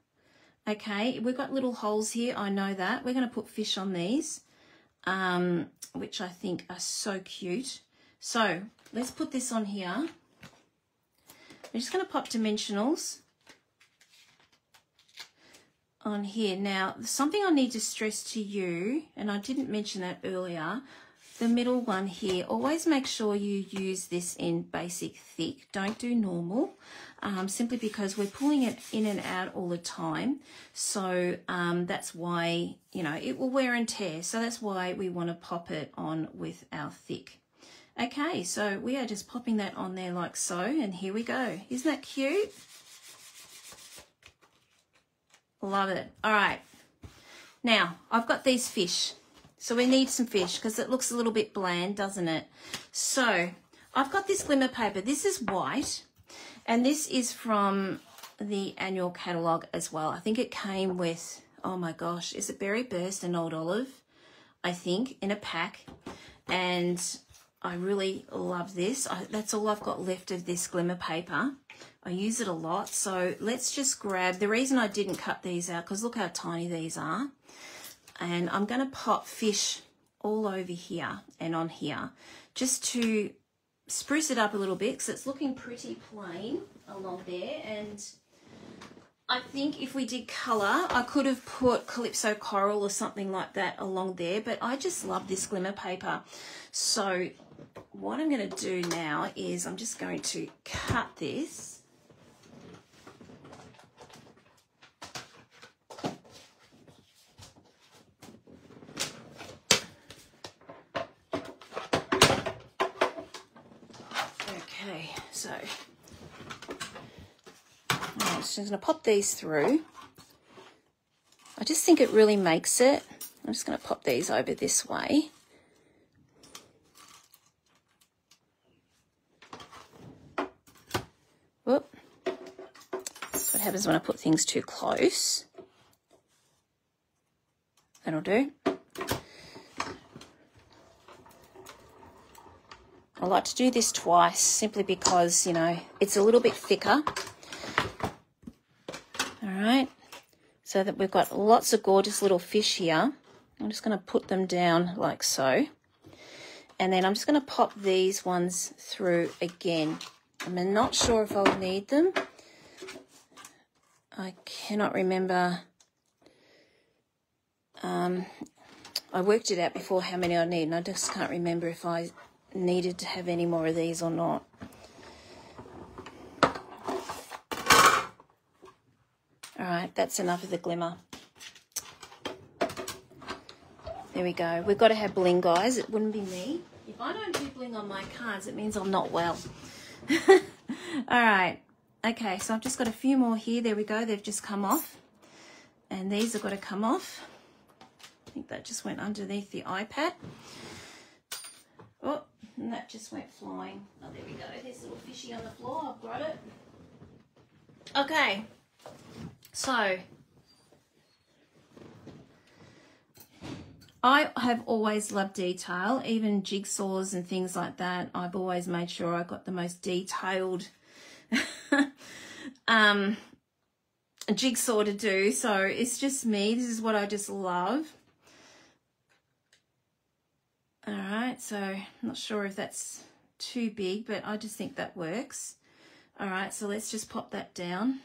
Okay, we've got little holes here. I know that. We're going to put fish on these, which I think are so cute. So let's put this on here. I'm just going to pop dimensionals on here. Now, something I need to stress to you, and I didn't mention that earlier, the middle one here, always make sure you use this in basic thick. Don't do normal, simply because we're pulling it in and out all the time. So that's why, you know, it will wear and tear. So that's why we want to pop it on with our thick. Okay, so we are just popping that on there like so, and here we go. Isn't that cute? Love it. All right. Now, I've got these fish. So we need some fish because it looks a little bit bland, doesn't it? So I've got this glimmer paper. This is white, and this is from the annual catalogue as well. I think it came with, oh my gosh, is it Berry Burst and Old Olive? I think, in a pack. And I really love this. That's all I've got left of this glimmer paper. I use it a lot. So let's just grab, the reason I didn't cut these out, because look how tiny these are. And I'm going to pop fish all over here and on here just to spruce it up a little bit, because it's looking pretty plain along there. And I think if we did colour, I could have put Calypso Coral or something like that along there, but I just love this glimmer paper. So what I'm going to do now is I'm just going to cut this. Okay, so I'm just going to pop these through. I just think it really makes it. I'm just going to pop these over this way. Whoop. That's what happens when I put things too close. That'll do. I like to do this twice simply because, you know, it's a little bit thicker. All right, so that we've got lots of gorgeous little fish here. I'm just going to put them down like so. And then I'm just going to pop these ones through again. I'm not sure if I'll need them. I cannot remember. I worked it out before how many I need, and I just can't remember if I needed to have any more of these or not. All right, that's enough of the glimmer. There we go. We've got to have bling, guys. It wouldn't be me. If I don't do bling on my cards, it means I'm not well. All right. Okay, so I've just got a few more here. There we go. They've just come off. And these have got to come off. I think that just went underneath the iPad. Oh, and that just went flying. Oh, there we go. There's a little fishy on the floor. I've got it. Okay. So, I have always loved detail, even jigsaws and things like that. I've always made sure I got the most detailed jigsaw to do. So it's just me. This is what I just love. All right, so I'm not sure if that's too big, but I just think that works. All right, so let's just pop that down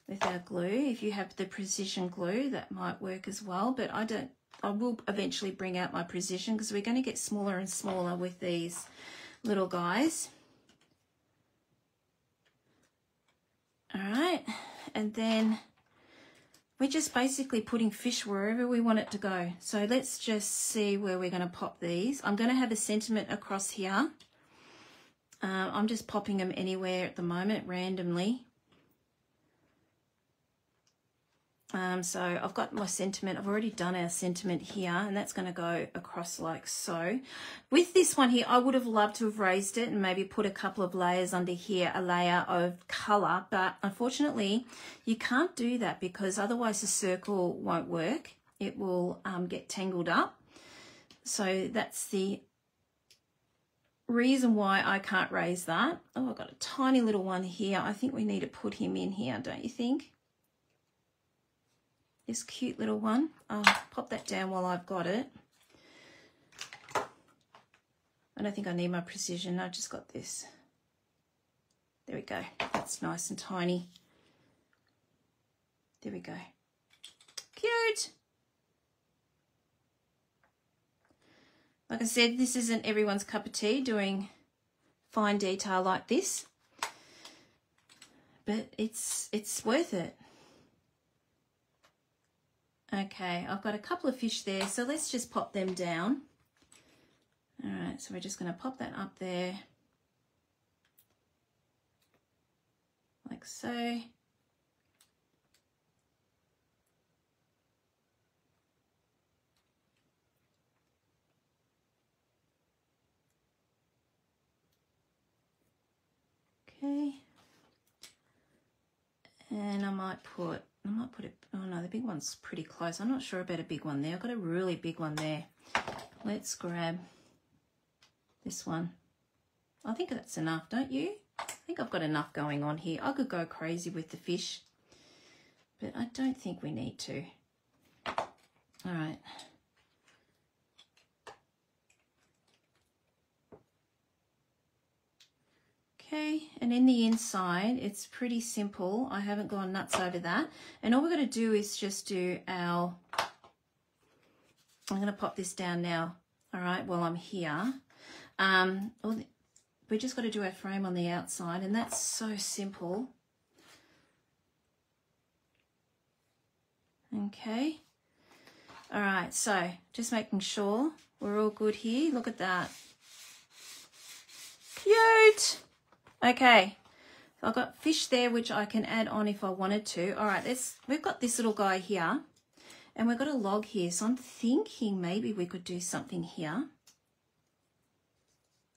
with our glue. If you have the precision glue, that might work as well, but I will eventually bring out my precision because we're going to get smaller and smaller with these little guys. All right, and then we're just basically putting fish wherever we want it to go. So let's just see where we're going to pop these. I'm going to have a sentiment across here. I'm just popping them anywhere at the moment, randomly. So I've got my sentiment. I've already done our sentiment here, and that's going to go across like so. With this one here, I would have loved to have raised it and maybe put a couple of layers under here, a layer of colour, but unfortunately you can't do that because otherwise the circle won't work. It will get tangled up. So that's the reason why I can't raise that. Oh, I've got a tiny little one here. I think we need to put him in here, don't you think? This cute little one. I'll pop that down while I've got it. I don't think I need my precision. I've just got this. There we go. That's nice and tiny. There we go. Cute. Like I said, this isn't everyone's cup of tea doing fine detail like this, but it's worth it. Okay, I've got a couple of fish there, so let's just pop them down. All right, so we're just going to pop that up there, like so. Okay, and I might put it, oh no, the big one's pretty close. I'm not sure about a big one there. I've got a really big one there. Let's grab this one. I think that's enough, don't you? I think I've got enough going on here. I could go crazy with the fish, but I don't think we need to. All right. Okay, and in the inside, it's pretty simple. I haven't gone nuts over that. And all we're going to do is just do our, I'm going to pop this down now, all right, while I'm here. We just got to do our frame on the outside, and that's so simple. Okay. All right, so just making sure we're all good here. Look at that. Cute. Okay, so I've got fish there, which I can add on if I wanted to. All right, we've got this little guy here, and we've got a log here. So I'm thinking maybe we could do something here.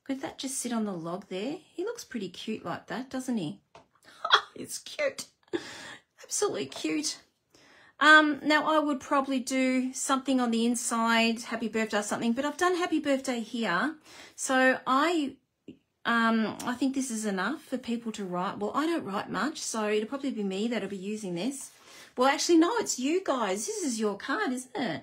Could that just sit on the log there? He looks pretty cute like that, doesn't he? It's cute. Absolutely cute. Now I would probably do something on the inside, happy birthday or something, but I've done happy birthday here. So I think this is enough for people to write. Well, I don't write much, so it'll probably be me that'll be using this. Well, actually, no, it's you guys. This is your card, isn't it?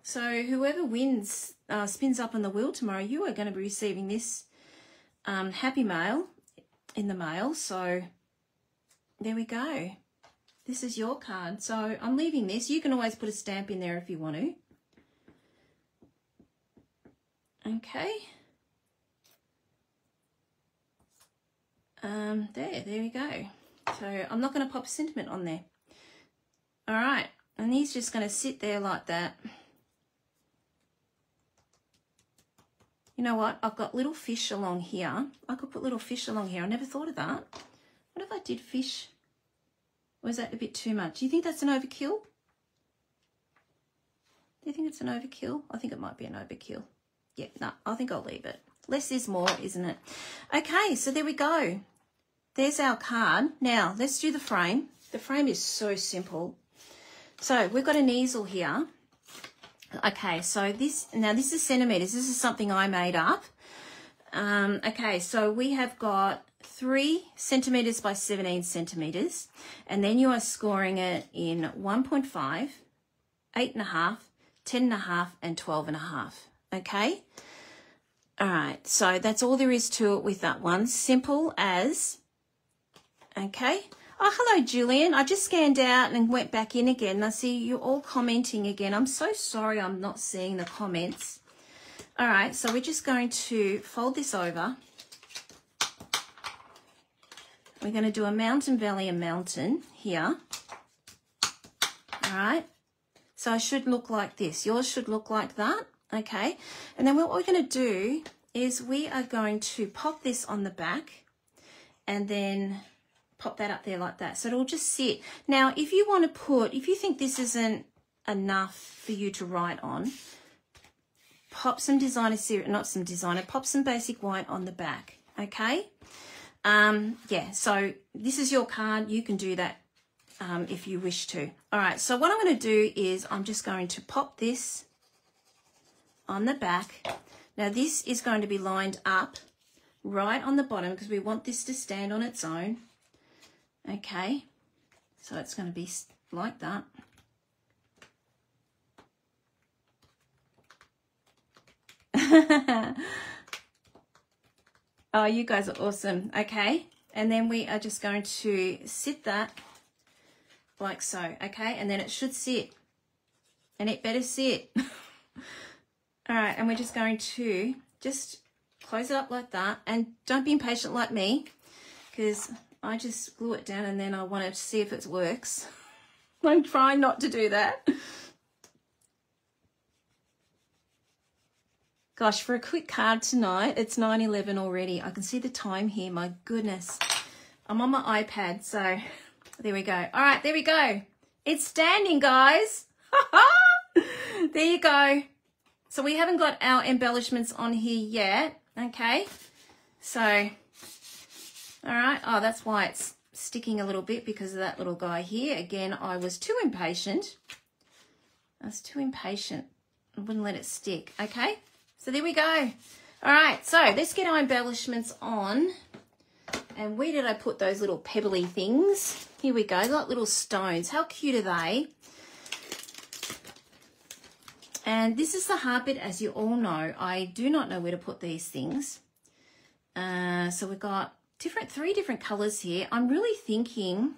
So whoever wins, spins up on the wheel tomorrow, you are going to be receiving this happy mail in the mail. So there we go. This is your card. So I'm leaving this. You can always put a stamp in there if you want to. Okay. There we go. So I'm not going to pop sentiment on there. All right, and he's just going to sit there like that. You know what? I've got little fish along here. I could put little fish along here. I never thought of that. What if I did fish? Or is that a bit too much? Do you think that's an overkill? Do you think it's an overkill? I think it might be an overkill. Yeah, no, I think I'll leave it. Less is more, isn't it? Okay, so there we go. There's our card. Now, let's do the frame. The frame is so simple. So we've got an easel here. Okay, so this is centimetres. This is something I made up. Okay, so we have got 3 centimetres by 17 centimetres. And then you are scoring it in 1.5, 8.5, 10.5, and 12.5. Okay? All right, so that's all there is to it with that one. Simple as... Okay. Oh, hello, Julian. I just scanned out and went back in again. I see you're all commenting again. I'm so sorry I'm not seeing the comments. All right, so we're just going to fold this over. We're going to do a mountain, valley, and mountain here. All right. So I should look like this. Yours should look like that. Okay. And then what we're going to do is we are going to pop this on the back and then... pop that up there like that. So it'll just sit. Now, if you want to put, if you think this isn't enough for you to write on, pop some designer series, not some designer, pop some basic white on the back. Okay. Yeah. So this is your card. You can do that if you wish to. All right. So what I'm going to do is I'm just going to pop this on the back. Now this is going to be lined up right on the bottom because we want this to stand on its own. Okay, so it's going to be like that. Oh, you guys are awesome. Okay, and then we are just going to sit that like so. Okay, and then it should sit, and it better sit. All right, and we're just going to just close it up like that, and don't be impatient like me, because I just glue it down and then I want to see if it works. I'm trying not to do that. Gosh, for a quick card tonight, it's 9:11 already. I can see the time here. My goodness. I'm on my iPad, so there we go. All right, there we go. It's standing, guys. There you go. So we haven't got our embellishments on here yet. Okay. So... all right. Oh, that's why it's sticking a little bit because of that little guy here. Again, I was too impatient. I wouldn't let it stick. Okay. So there we go. All right. So let's get our embellishments on. And where did I put those little pebbly things? Here we go. Like little stones. How cute are they? And this is the hard bit, as you all know. I do not know where to put these things. So we've got 3 different colors here. I'm really thinking,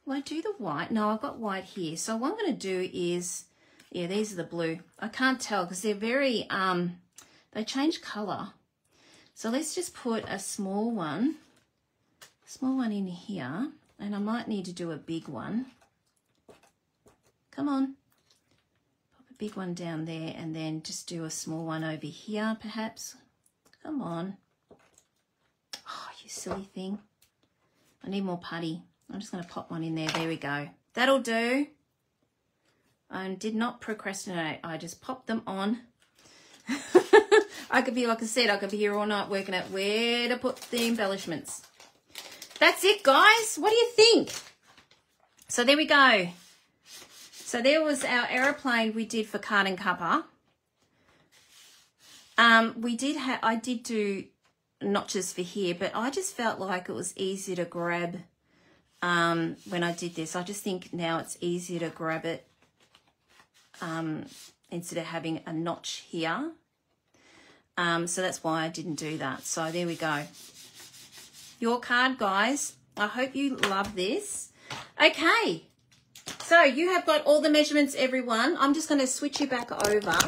will I do the white? No, I've got white here. So what I'm going to do is, yeah, these are the blue. I can't tell because they're very, they change color. So let's just put a small one in here. And I might need to do a big one. Come on. Pop a big one down there and then just do a small one over here perhaps. Come on. Oh, you silly thing. I need more putty. I'm just going to pop one in there. There we go. That'll do. I did not procrastinate. I just popped them on. I could be, like I said, I could be here all night working out where to put the embellishments. That's it, guys. What do you think? So there we go. So there was our aeroplane we did for card and cover. I did do notches for here, but I just felt like it was easier to grab when I did this. I just think now it's easier to grab it instead of having a notch here. So that's why I didn't do that. So there we go. Your card, guys. I hope you love this. Okay. So you have got all the measurements, everyone. I'm just going to switch you back over.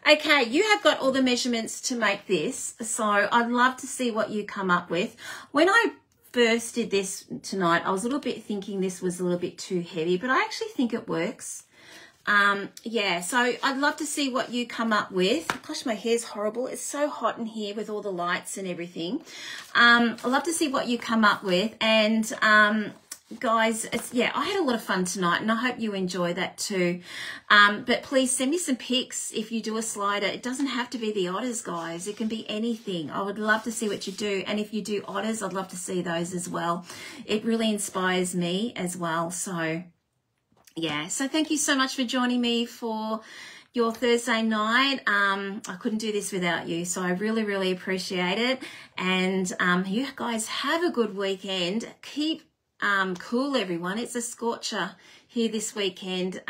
Okay, you have got all the measurements to make this, so I'd love to see what you come up with. When I first did this tonight, I was a little bit thinking this was a little bit too heavy, but I actually think it works. Yeah, so I'd love to see what you come up with. Gosh, my hair's horrible. It's so hot in here with all the lights and everything. I'd love to see what you come up with. And guys, yeah, I had a lot of fun tonight, and I hope you enjoy that too. But please send me some pics if you do a slider. It doesn't have to be the otters, guys. It can be anything. I would love to see what you do. And if you do otters, I'd love to see those as well. It really inspires me as well. So yeah, so thank you so much for joining me for your Thursday night. I couldn't do this without you, so I really, really appreciate it. And you guys have a good weekend. Keep cool, everyone. It's a scorcher here this weekend.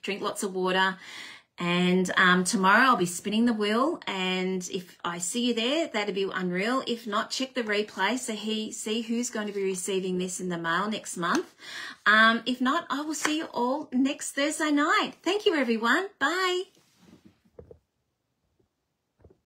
Drink lots of water. And tomorrow I'll be spinning the wheel, and if I see you there, that'd be unreal. If not, check the replay so see who's going to be receiving this in the mail next month. If not, I will see you all next Thursday night. Thank you, everyone. Bye.